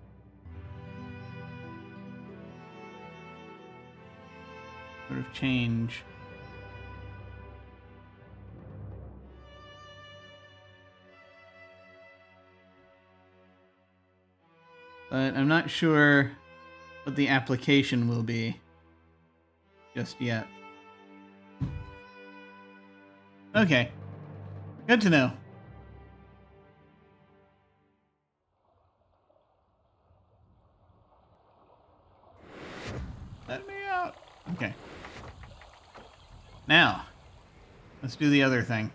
Sort of change. But I'm not sure what the application will be just yet. Okay. Good to know. Let me out. Okay. Now, let's do the other thing.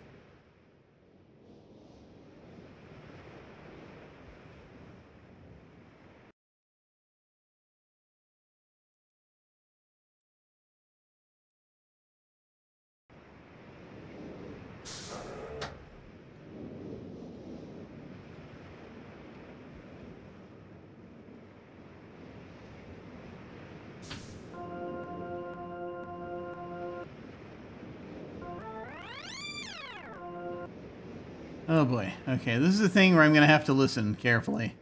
Oh boy. Okay, this is the thing where I'm going to have to listen carefully.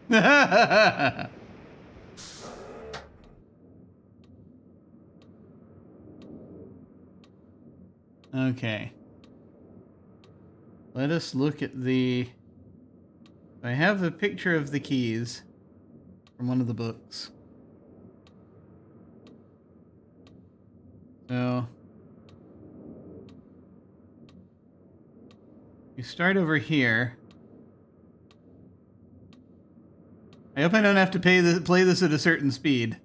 Okay. Let us look at the... I have a picture of the keys from one of the books. So... you start over here. I hope I don't have to play this at a certain speed.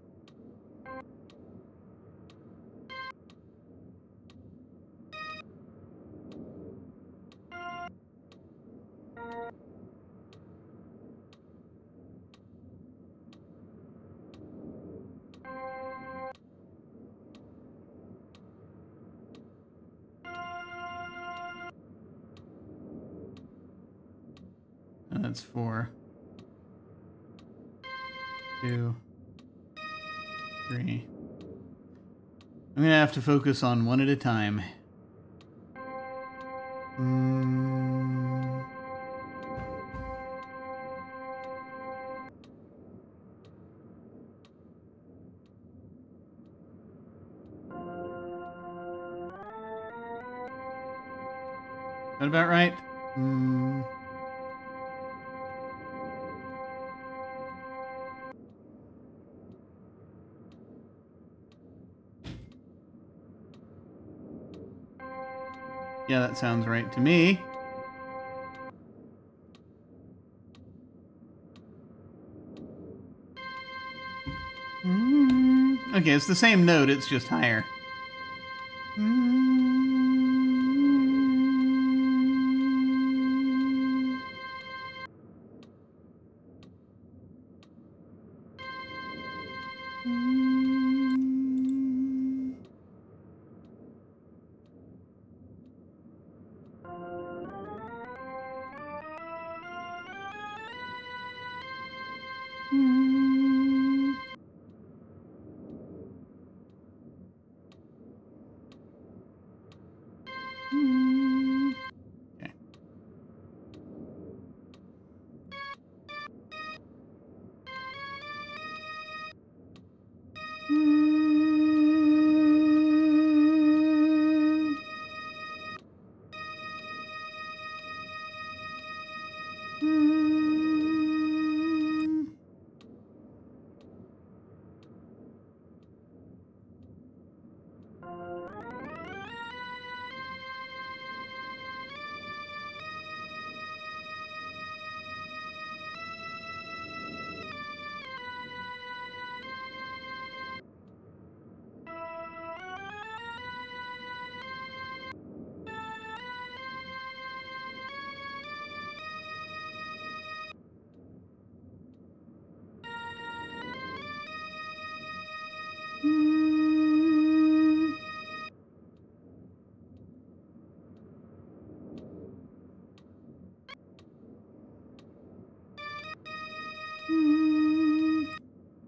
That's 4. 2, 3. I'm gonna have to focus on one at a time. That about right? Yeah, that sounds right to me. Okay, it's the same note, it's just higher.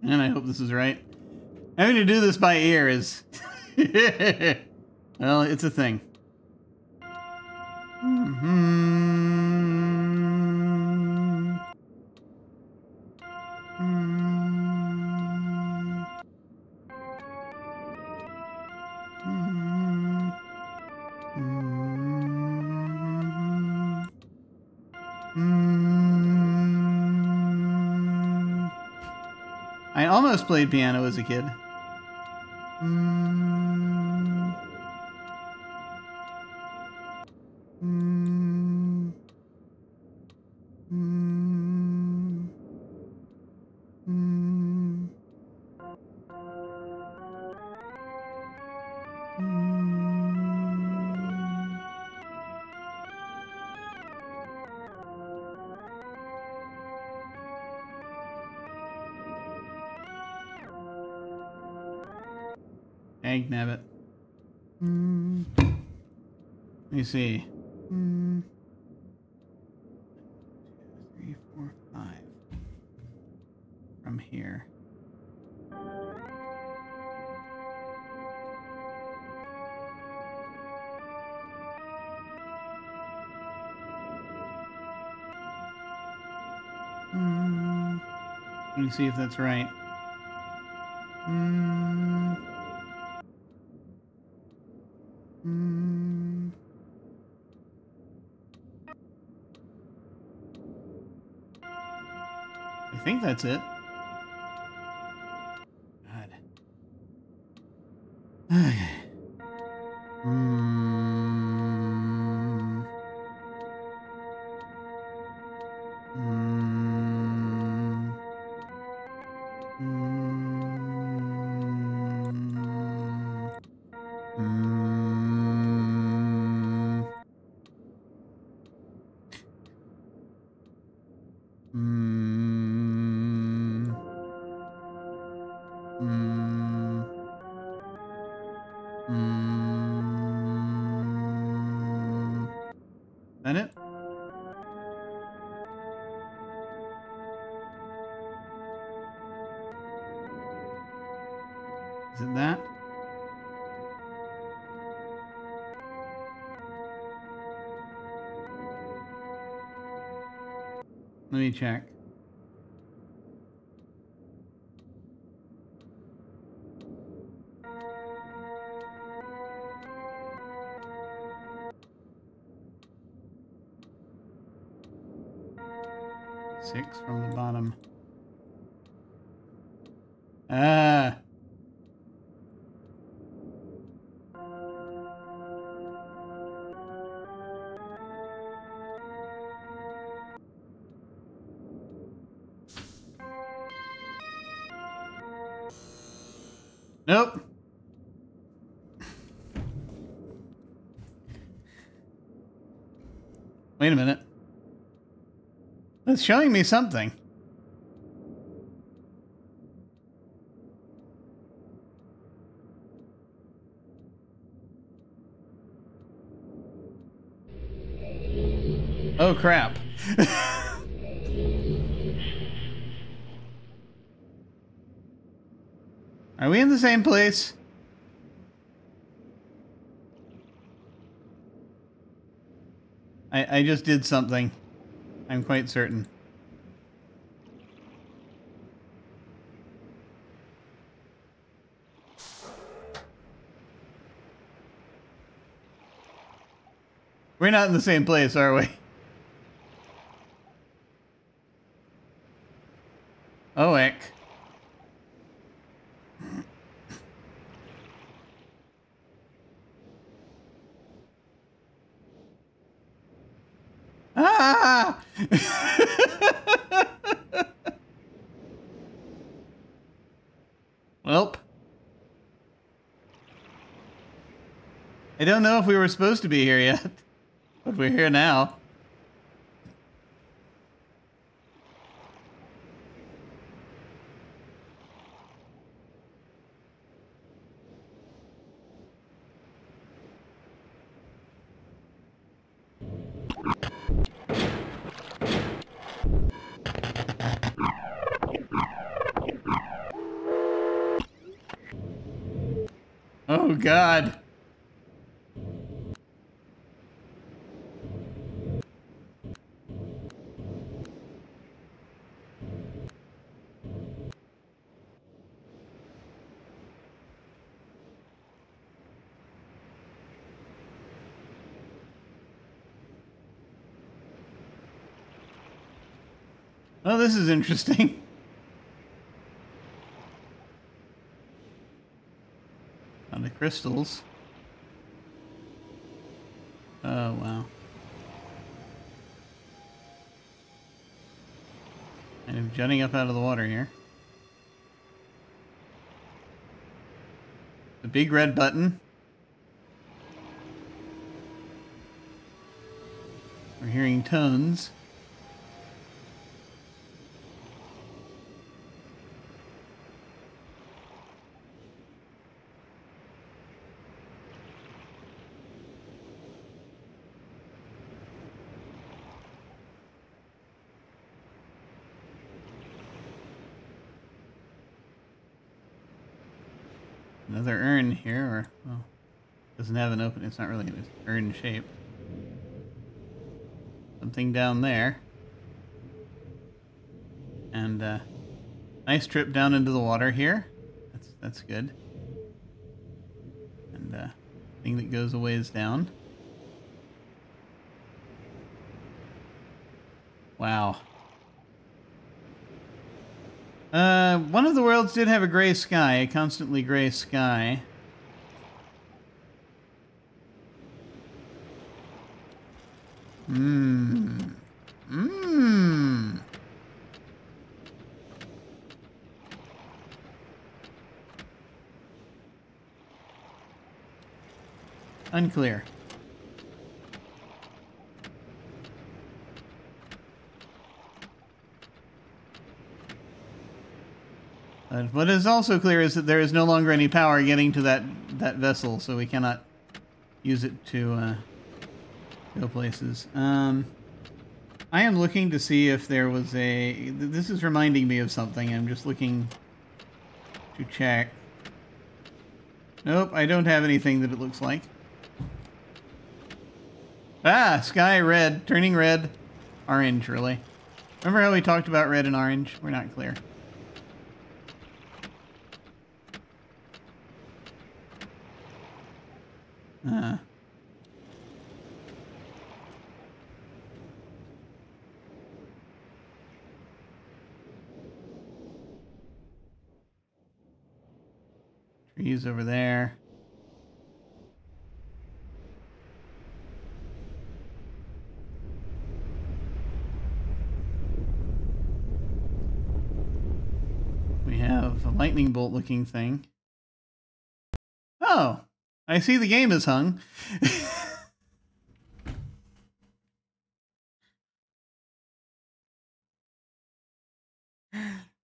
And I hope this is right. Having to do this by ear is... well, it's a thing. I almost played piano as a kid. Egg nabbit. Let me see. 2, 3, 4, 5. From here. Let me see if that's right. I think that's it. God. Okay. That it? Is it that? Let me check. Six from the bottom. Ah. Nope. Wait a minute. It's showing me something. Oh, crap. Are we in the same place? I just did something. I'm quite certain. We're not in the same place, are we? Oh, heck. Ah! Welp. I don't know if we were supposed to be here yet, but we're here now. Oh, God. Oh, this is interesting. On the crystals. Oh, wow. Kind of jutting up out of the water here. The big red button. We're hearing tones. Another urn here, or, well, doesn't have an opening. It's not really an urn shape. Something down there. And, nice trip down into the water here. That's good. And, thing that goes a ways down. Wow. One of the worlds did have a gray sky, a constantly gray sky. Unclear. What is also clear is that there is no longer any power getting to that vessel, so we cannot use it to go places. I am looking to see if there was a... This is reminding me of something. I'm just looking to check. Nope, I don't have anything that it looks like. Ah, sky red, turning red. Orange, really. Remember how we talked about red and orange? We're not clear. Trees over there. We have a lightning bolt looking thing. Oh, I see the game is hung.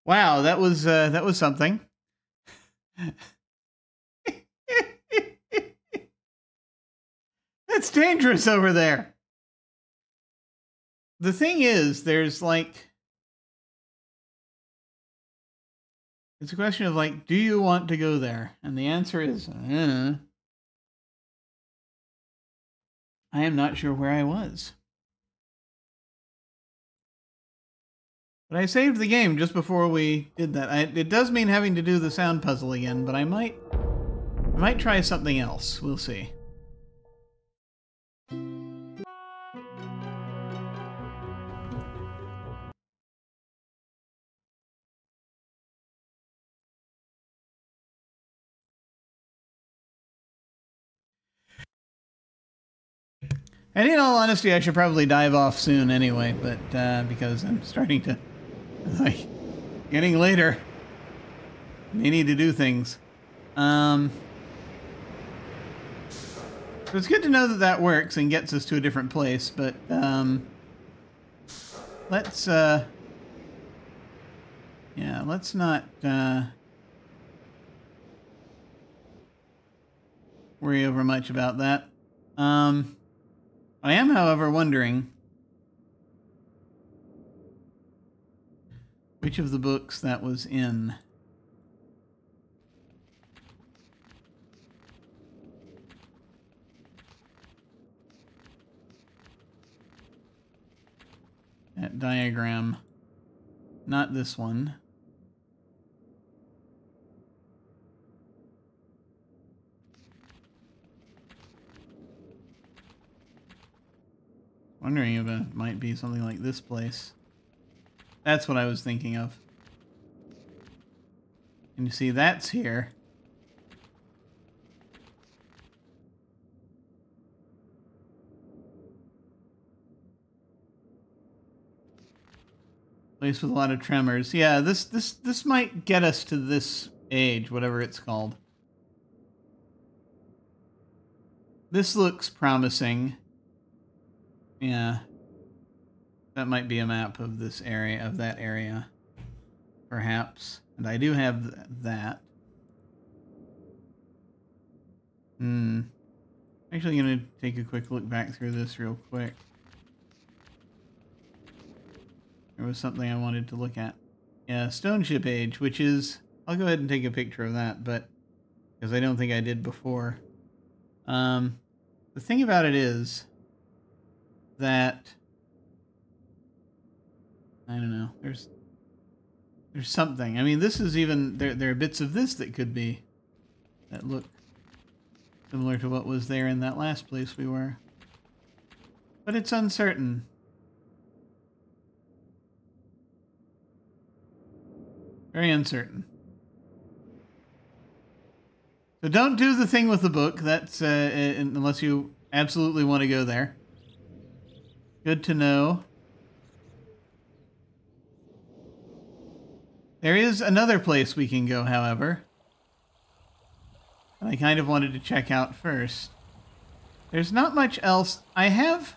Wow, that was something. It's dangerous over there. The thing is, there's like, it's a question of like, do you want to go there? And the answer is, I am not sure where I was. But I saved the game just before we did that. It does mean having to do the sound puzzle again, but I might try something else. We'll see. And in all honesty, I should probably dive off soon anyway, but because I'm starting to, like, getting later. May need to do things. So it's good to know that that works and gets us to a different place, but let's yeah, let's not worry over much about that. I am, however, wondering which of the books that was in. That diagram. Not this one. Wondering if it might be something like this place. That's what I was thinking of. And you see, that's here. Place with a lot of tremors. Yeah, this might get us to this age, whatever it's called. This looks promising. Yeah. That might be a map of this area, of that area. Perhaps. And I do have that. Actually gonna take a quick look back through this real quick. There was something I wanted to look at. Yeah, Stone Ship Age, which is... I'll go ahead and take a picture of that, but... because I don't think I did before. The thing about it is... that... I don't know. There's something. I mean, this is even... There are bits of this that could be... that look similar to what was there in that last place we were. But it's uncertain. Very uncertain. So don't do the thing with the book. That's unless you absolutely want to go there. Good to know. There is another place we can go, however. I kind of wanted to check out first. There's not much else. I have...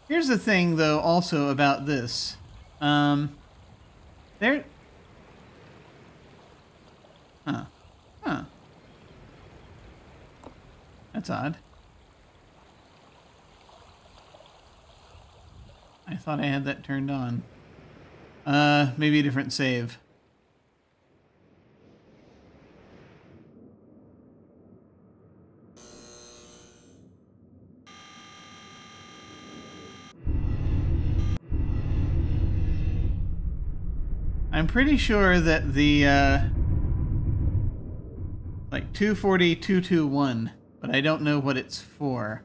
Here's the thing, though, also about this. There... Huh. Huh. That's odd. I thought I had that turned on. Maybe a different save. I'm pretty sure that the, like 240, 221, but I don't know what it's for.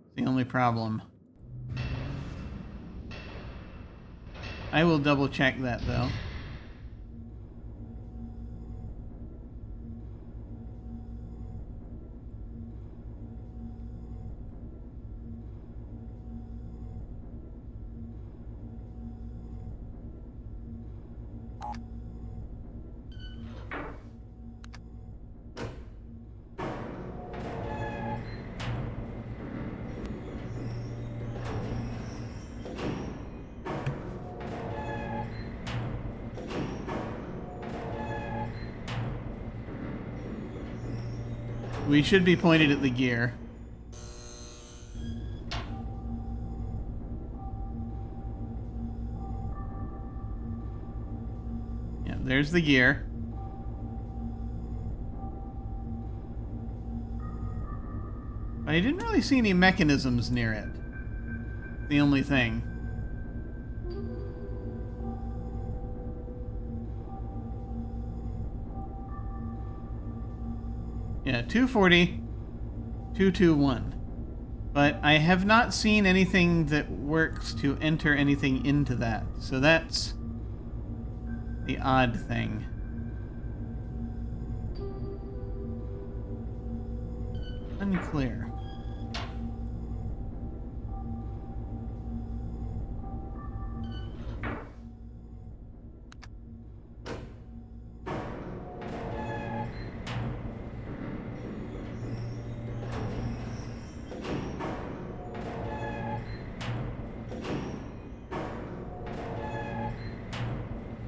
It's the only problem. I will double check that though. We should be pointed at the gear. Yeah, there's the gear. But I didn't really see any mechanisms near it. The only thing. Yeah, 240, 221. But I have not seen anything that works to enter anything into that. So that's the odd thing. Unclear.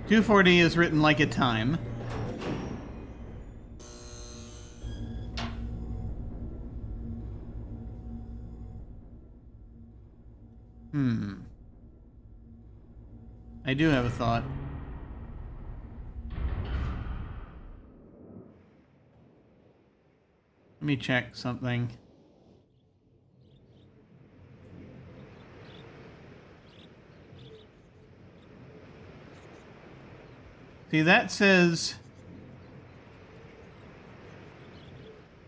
.240 is written like a time. I do have a thought. Let me check something. See, that says...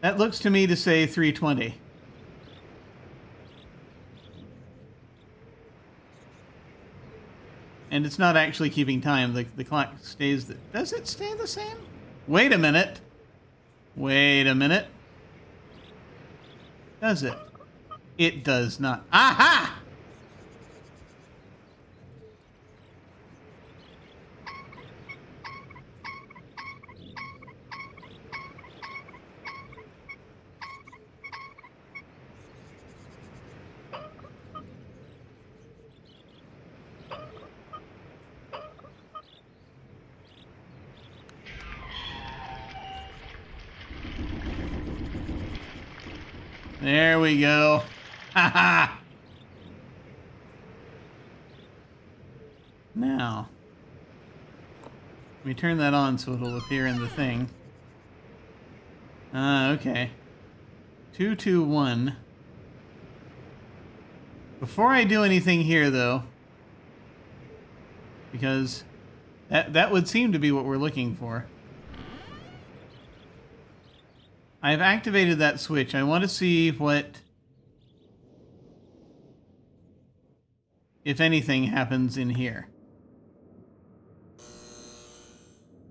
That looks to me to say 320. And it's not actually keeping time. The clock stays... Does it stay the same? Wait a minute. Wait a minute. Does it? It does not. Aha! There we go. Ha-ha! Now, let me turn that on so it'll appear in the thing. Okay. 221. Before I do anything here, though, because that would seem to be what we're looking for. I've activated that switch. I want to see what, if anything, happens in here.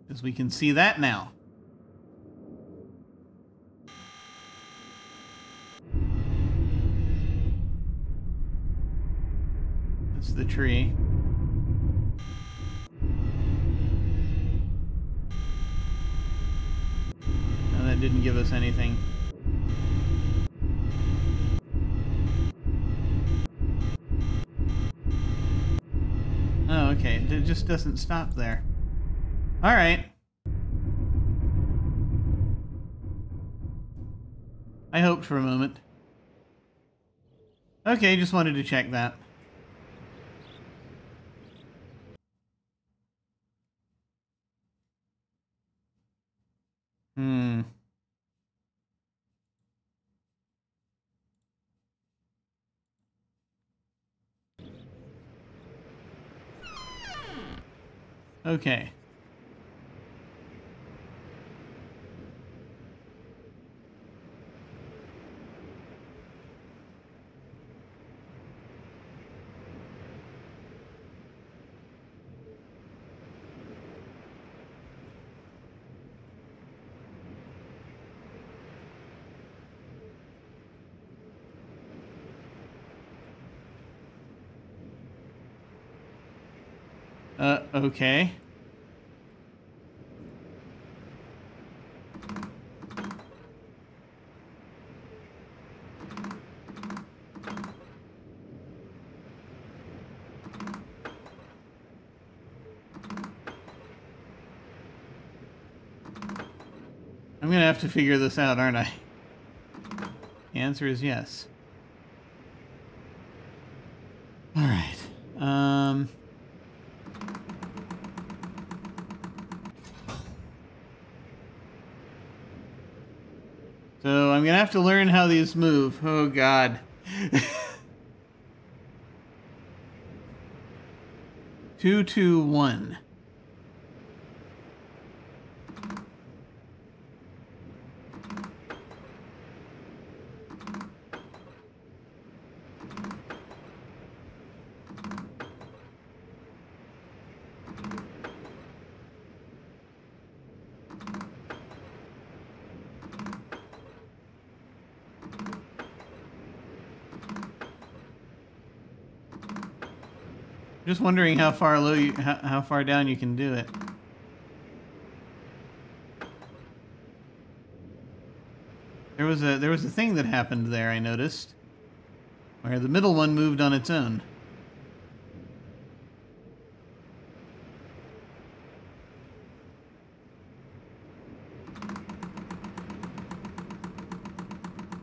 Because we can see that now. That's the tree. No, that didn't give us anything. Oh, okay. It just doesn't stop there. All right. I hoped for a moment. Okay, just wanted to check that. Okay. Okay. I'm gonna have to figure this out, aren't I? The answer is yes. All right. So I'm gonna have to learn how these move. Oh God. 2, 2, 1. Just wondering how far low you, how far down you can do it. There was a thing that happened there, I noticed, where the middle one moved on its own.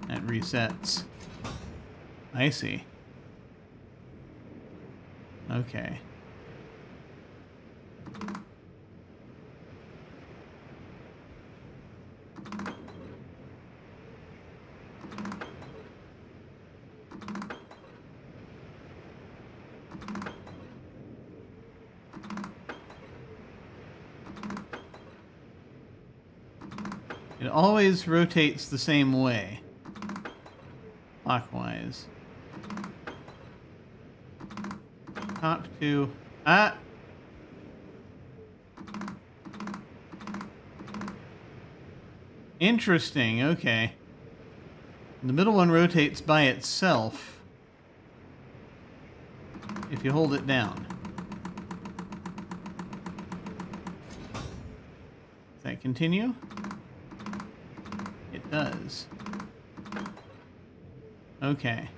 That resets. I see. Okay. It always rotates the same way. Clockwise. Top 2. Ah! Interesting, okay. The middle one rotates by itself if you hold it down. Does that continue? It does. Okay.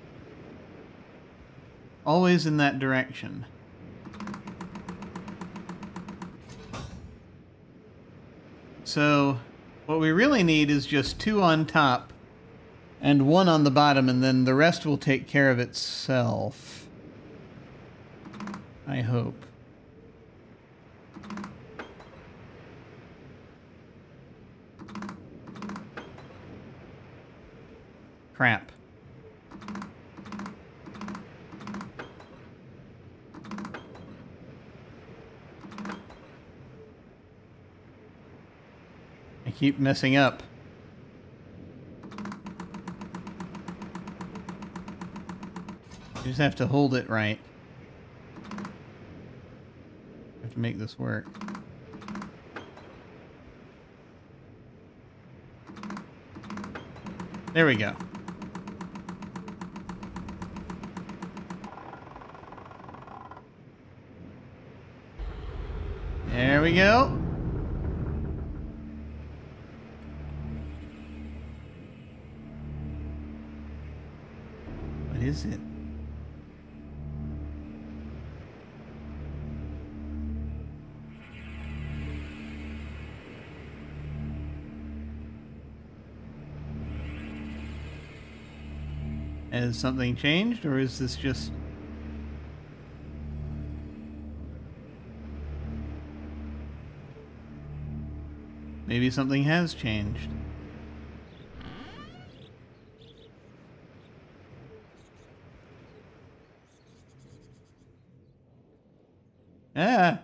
Always in that direction. So, what we really need is just 2 on top and 1 on the bottom, and then the rest will take care of itself. I hope. Crap. I keep messing up. You just have to hold it right. Have to make this work. There we go. There we go. What is it? Has something changed, or is this just... Maybe something has changed. Ah!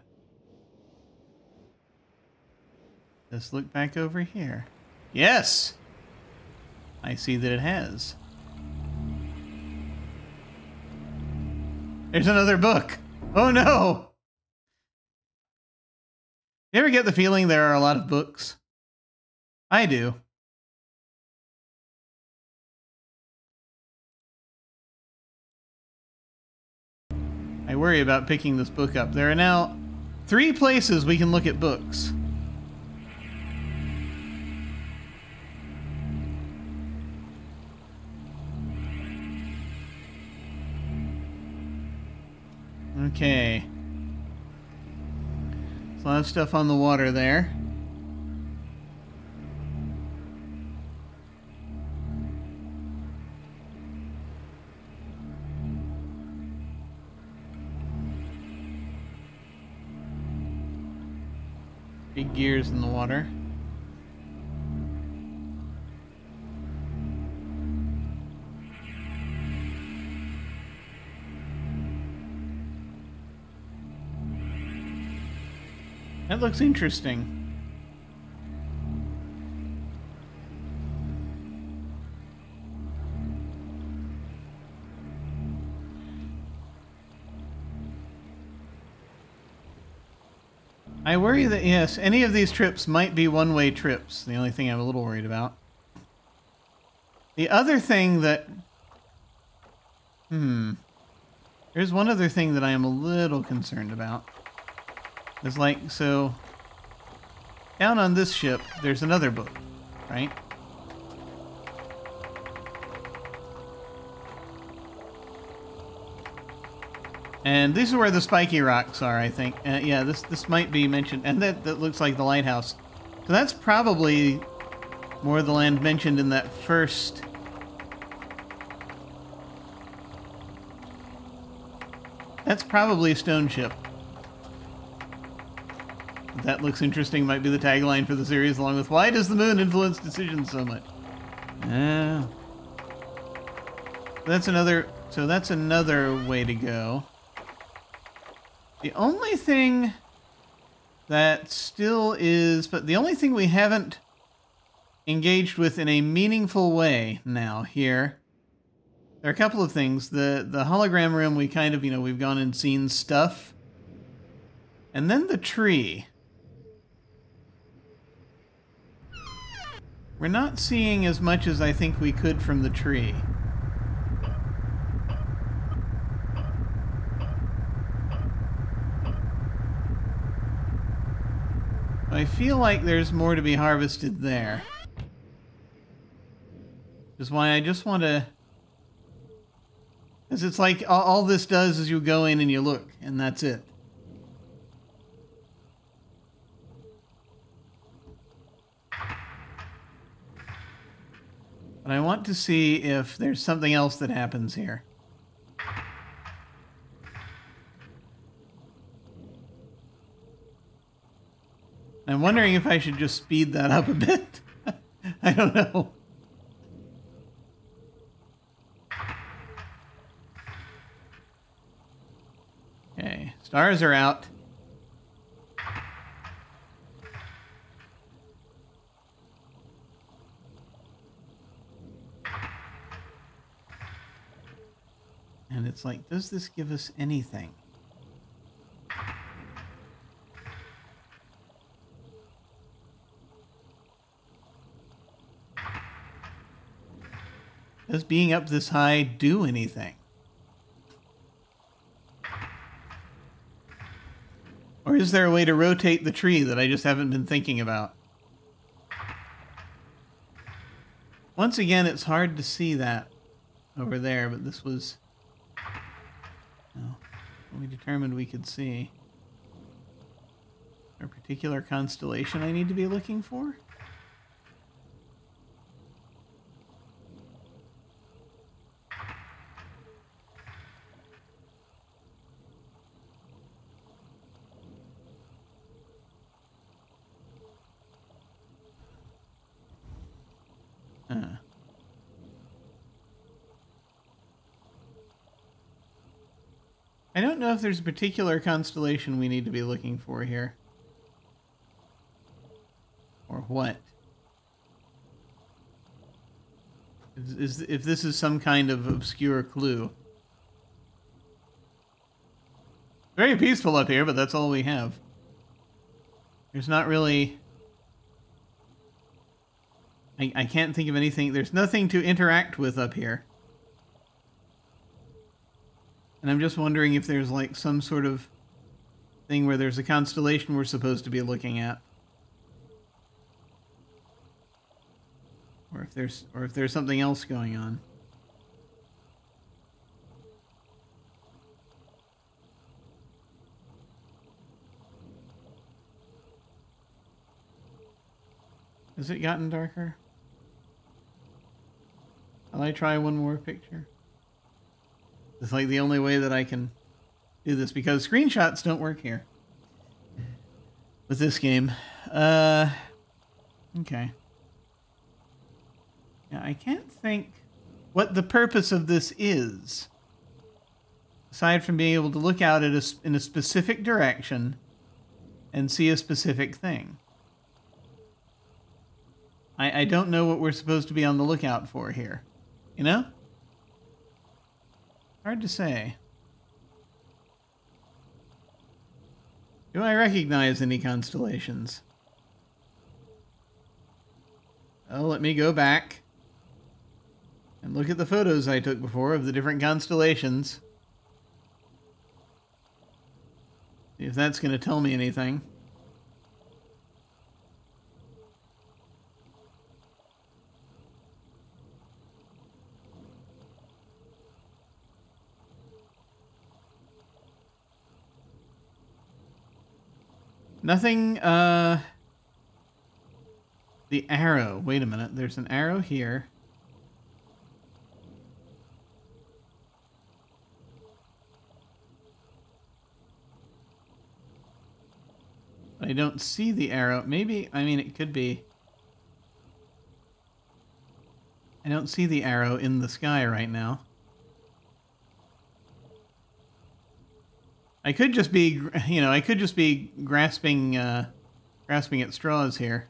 Let's look back over here. Yes! I see that it has. There's another book. Oh no! You ever get the feeling there are a lot of books? I do. I worry about picking this book up. There are now 3 places we can look at books. Okay. There's a lot of stuff on the water there. Big gears in the water. That looks interesting. I worry that, yes, any of these trips might be one-way trips. The only thing I'm a little worried about. The other thing that... There's one other thing that I am a little concerned about. It's like, so... Down on this ship, there's another book, right? And these are where the spiky rocks are, I think. Yeah, this might be mentioned. And that looks like the lighthouse. So that's probably more of the land mentioned in that first... That's probably a stone ship. That looks interesting. Might be the tagline for the series, along with "Why does the moon influence decisions so much?" That's another. So that's another way to go. The only thing that still is, but the only thing we haven't engaged with in a meaningful way now here. There are a couple of things. The hologram room, we kind of, we've gone and seen stuff. And then the tree. We're not seeing as much as I think we could from the tree. I feel like there's more to be harvested there. Which is why I just want to... Because it's like all this does is you go in and you look, and that's it. But I want to see if there's something else that happens here. I'm wondering if I should just speed that up a bit. I don't know. Okay, stars are out. And it's like, does this give us anything? Does being up this high do anything? Or is there a way to rotate the tree that I just haven't been thinking about? Once again, it's hard to see that over there, but this was... we determined we could see. A particular constellation I need to be looking for? I don't know if there's a particular constellation we need to be looking for here. what? If this is some kind of obscure clue. Very peaceful up here, but that's all we have. There's not really... I can't think of anything. There's nothing to interact with up here. And I'm just wondering if there's like some sort of thing where there's a constellation we're supposed to be looking at. Or if there's something else going on. Has it gotten darker? Will I try one more picture? It's like the only way that I can do this because screenshots don't work here with this game. Okay. Yeah, I can't think what the purpose of this is. Aside from being able to look out at in a specific direction and see a specific thing. I don't know what we're supposed to be on the lookout for here. You know? Hard to say. Do I recognize any constellations? Oh, let me go back and look at the photos I took before of the different constellations. See if that's going to tell me anything. Nothing, the arrow. Wait a minute. There's an arrow here. I don't see the arrow. Maybe, I mean, it could be. I don't see the arrow in the sky right now. I could just be, you know, I could just be grasping at straws here.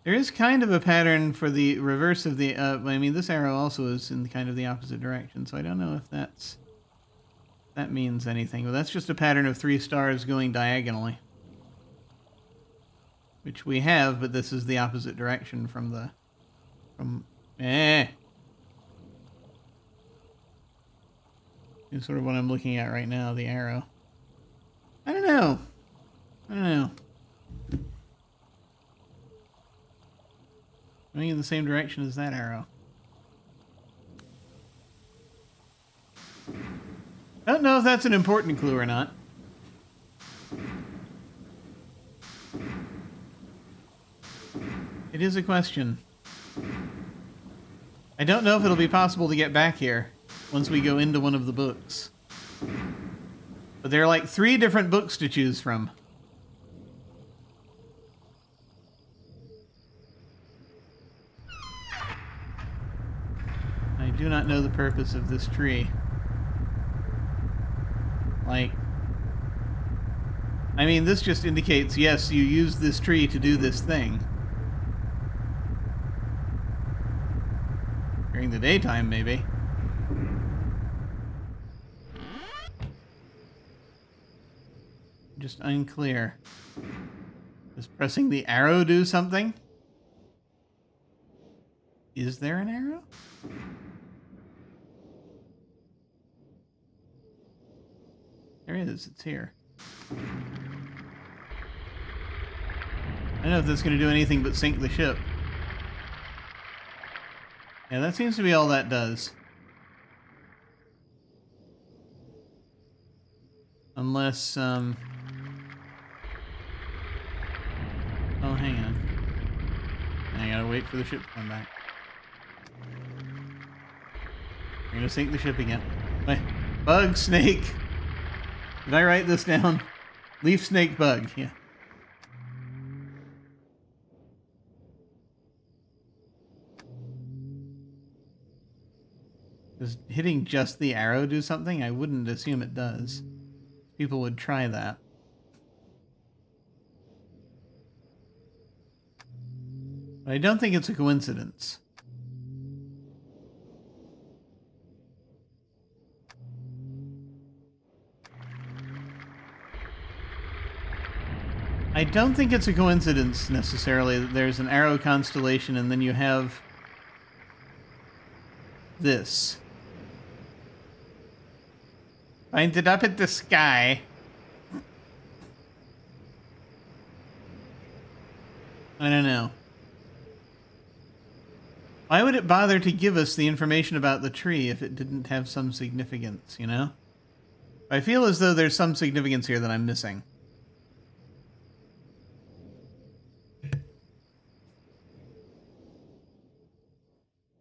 There is kind of a pattern for the reverse of the, I mean, this arrow also is in kind of the opposite direction, so I don't know if that means anything. But that's just a pattern of 3 stars going diagonally. Which we have, but this is the opposite direction from the, It's sort of what I'm looking at right now, the arrow. I don't know. Going in the same direction as that arrow. I don't know if that's an important clue or not. It is a question. I don't know if it'll be possible to get back here once we go into one of the books. But there are like 3 different books to choose from. I do not know the purpose of this tree. Like, I mean, this just indicates, yes, you use this tree to do this thing. During the daytime, maybe. Just unclear. Does pressing the arrow do something? Is there an arrow? There is. It's here. I don't know if that's going to do anything but sink the ship. Yeah, that seems to be all that does. Unless, oh, hang on. I gotta wait for the ship to come back. We're gonna sink the ship again. Wait. Bug, snake! Did I write this down? Leaf, snake, bug. Yeah. Does hitting just the arrow do something? I wouldn't assume it does. People would try that. But I don't think it's a coincidence. I don't think it's a coincidence, necessarily, that there's an arrow constellation and then you have this. Point it up at the sky. I don't know. Why would it bother to give us the information about the tree if it didn't have some significance, you know? I feel as though there's some significance here that I'm missing.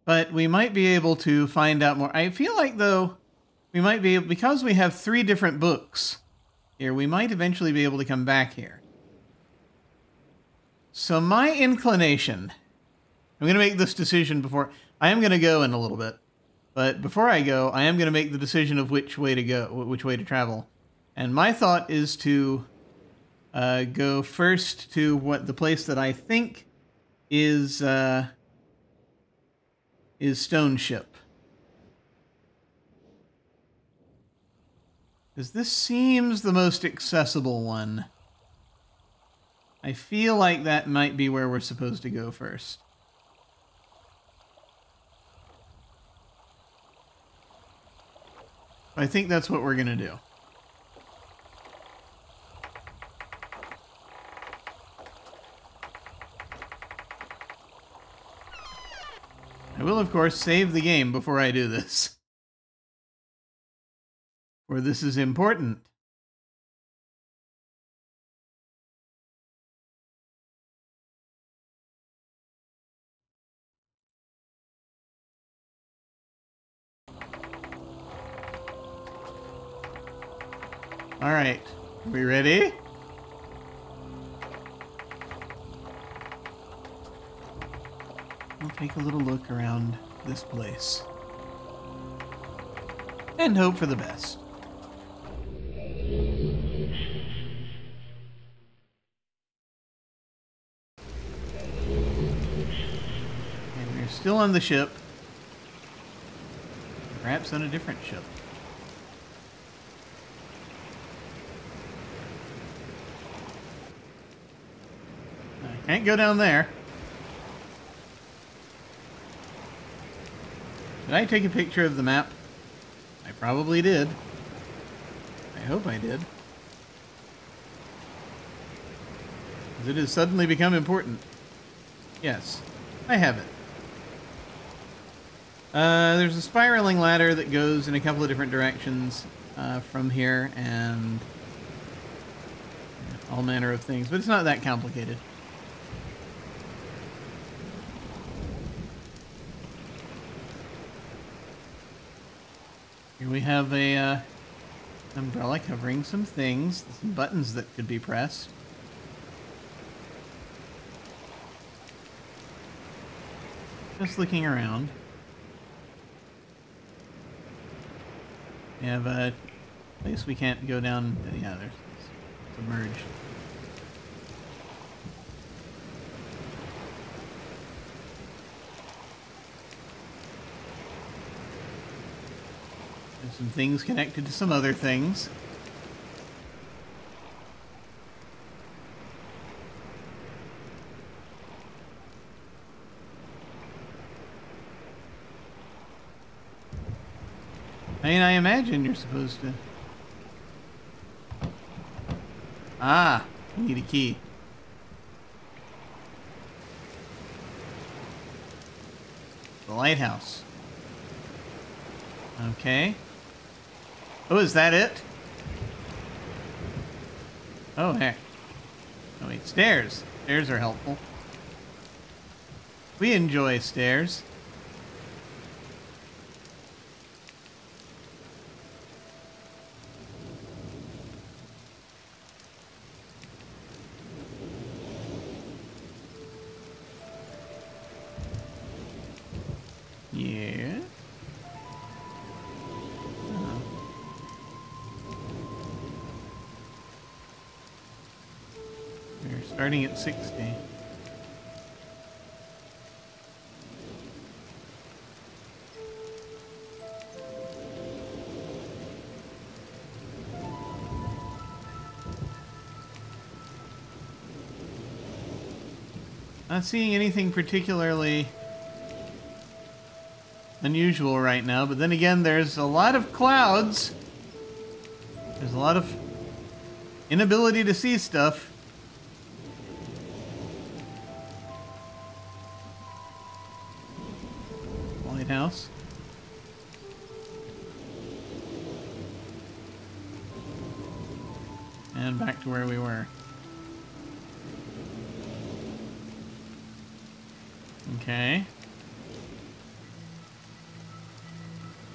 But we might be able to find out more. I feel like, though, we might be able, because we have 3 different books here, we might eventually be able to come back here. So my inclination, I'm going to make this decision before, I am going to go in a little bit. But before I go, I am going to make the decision of which way to go, which way to travel. And my thought is to go first to the place that I think is Stone Ship. Because this seems the most accessible one. I feel like that might be where we're supposed to go first. I think that's what we're going to do. I will, of course, save the game before I do this. For this is important. All right, are we ready? We'll take a little look around this place. And hope for the best. And we're still on the ship. Perhaps on a different ship. I can't go down there. Did I take a picture of the map? I probably did. I hope I did. Because it has suddenly become important. Yes, I have it. There's a spiraling ladder that goes in a couple of different directions from here, and all manner of things, but it's not that complicated. Here we have a umbrella covering some things, some buttons that could be pressed. Just looking around. We have a place we can't go down. Yeah, there's submerged. There's some things connected to some other things. I mean, I imagine you're supposed to... Ah, you need a key. The lighthouse. Okay. Oh, is that it? Oh, heck. Oh, wait, stairs. Stairs are helpful. We enjoy stairs. Yeah. Starting at 60. Not seeing anything particularly unusual right now, but then again, there's a lot of clouds. There's a lot of inability to see stuff. Lighthouse. And back to where we were. Okay.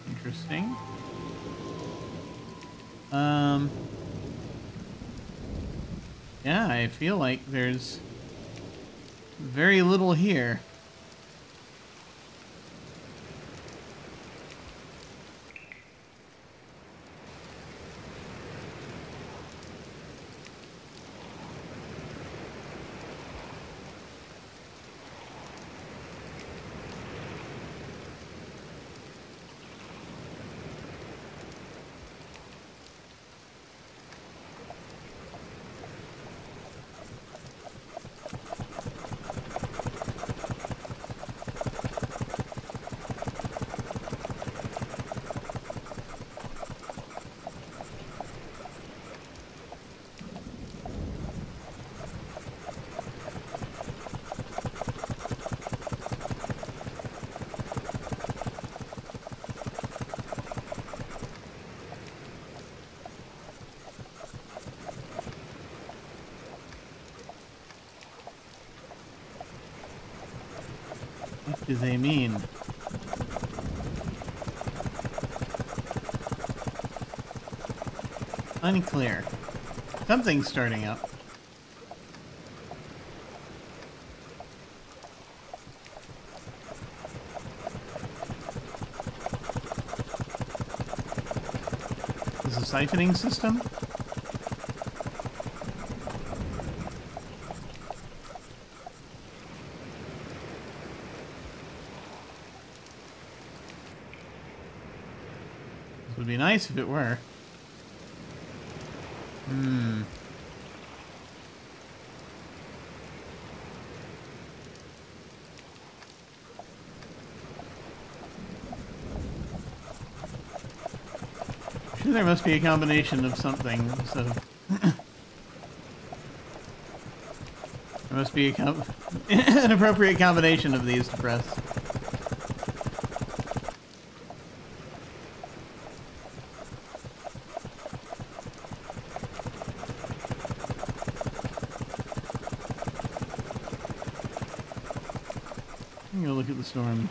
Interesting. Yeah, I feel like there's very little here. What do they mean? Unclear. Something's starting up. Is this a siphoning system? Would be nice if it were. I'm sure there must be a combination of something, so there must be an appropriate combination of these to press. I'm gonna look at the storm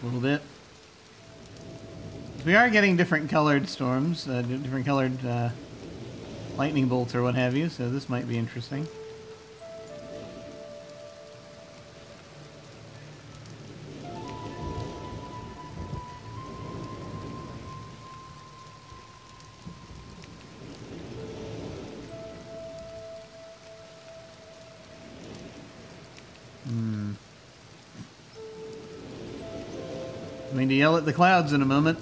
a little bit. We are getting different colored storms, different colored lightning bolts or what have you, so this might be interesting. I'm going to yell at the clouds in a moment.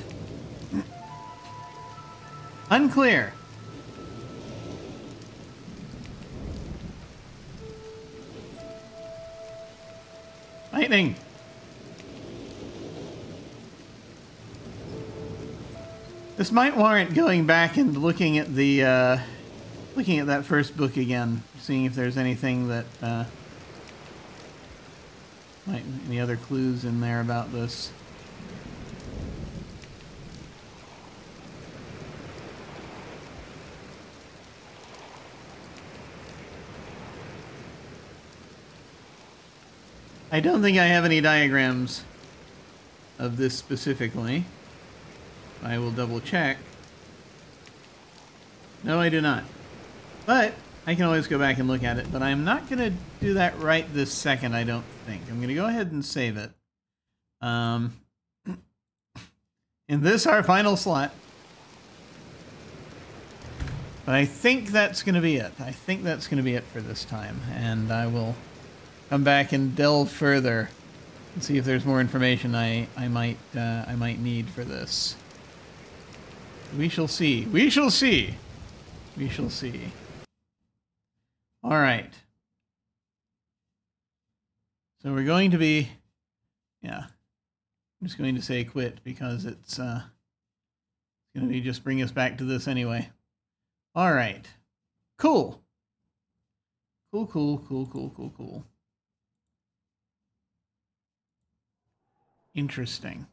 Unclear. Lightning. This might warrant going back and looking at the looking at that first book again, seeing if there's anything that any other clues in there about this. I don't think I have any diagrams of this specifically. I will double check. No, I do not. But I can always go back and look at it, but I'm not going to do that right this second, I don't think. I'm going to go ahead and save it. In this, our final slot. But I think that's going to be it. I think that's going to be it for this time. And I will come back and delve further and see if there's more information I might need for this. We shall see. We shall see. We shall see. All right. So we're going to be, yeah, I'm just going to say quit because it's going to be just bring us back to this anyway. All right. Cool. Cool, cool, cool, cool, cool, cool. Interesting.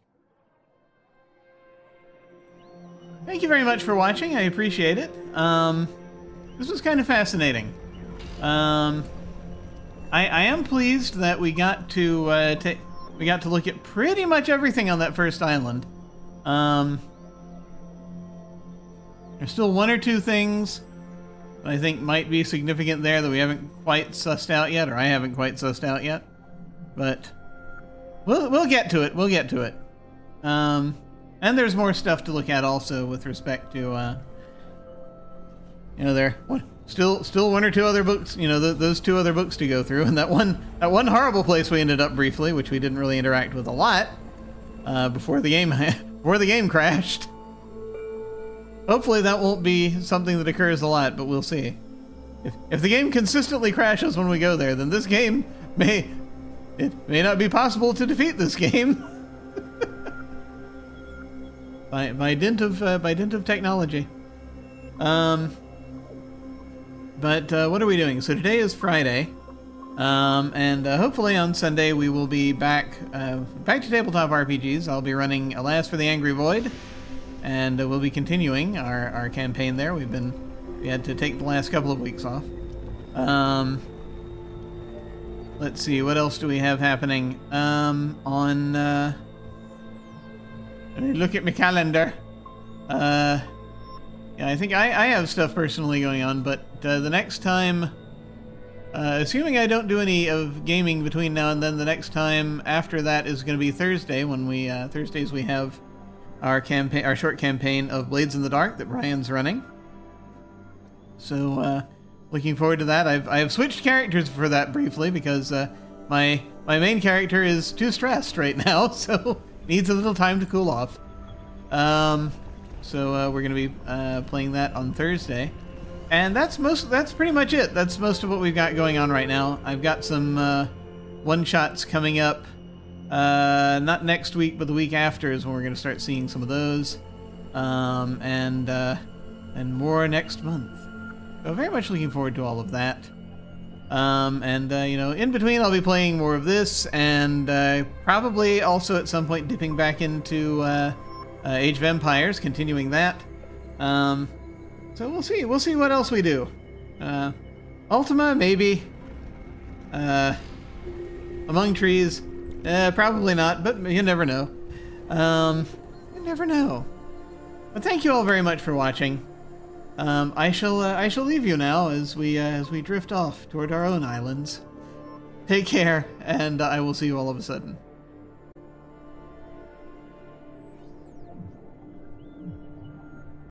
Thank you very much for watching. I appreciate it. This was kind of fascinating. I am pleased that we got to look at pretty much everything on that first island. There's still one or two things that I think might be significant there that we haven't quite sussed out yet, or I haven't quite sussed out yet. But we'll get to it. We'll get to it. And there's more stuff to look at also with respect to you know, there still one or two other books, you know, those two other books to go through, and that one horrible place we ended up briefly, which we didn't really interact with a lot before the game crashed. Hopefully that won't be something that occurs a lot, but we'll see. If the game consistently crashes when we go there, then this game may not be possible to defeat this game by dint of technology. But what are we doing? So today is Friday, and hopefully on Sunday we will be back to Tabletop RPGs. I'll be running Alas for the Angry Void, and we'll be continuing our campaign there. We had to take the last couple of weeks off. Let's see, what else do we have happening? Let me look at my calendar. Yeah, I think I have stuff personally going on, but the next time, assuming I don't do any of gaming between now and then, the next time after that is going to be Thursday, when Thursdays we have our short campaign of Blades in the Dark that Brian's running. So, looking forward to that. I have switched characters for that briefly because my main character is too stressed right now, so needs a little time to cool off. So we're going to be playing that on Thursday, and that's pretty much it. That's most of what we've got going on right now. I've got some one-shots coming up, not next week, but the week after is when we're going to start seeing some of those, and more next month. So very much looking forward to all of that. You know, in between I'll be playing more of this, and probably also at some point dipping back into Age of Empires, continuing that. So we'll see. We'll see what else we do. Ultima, maybe. Among Trees, probably not, but you never know. You never know. But thank you all very much for watching. I shall leave you now as we drift off toward our own islands. Take care, and I will see you all of a sudden.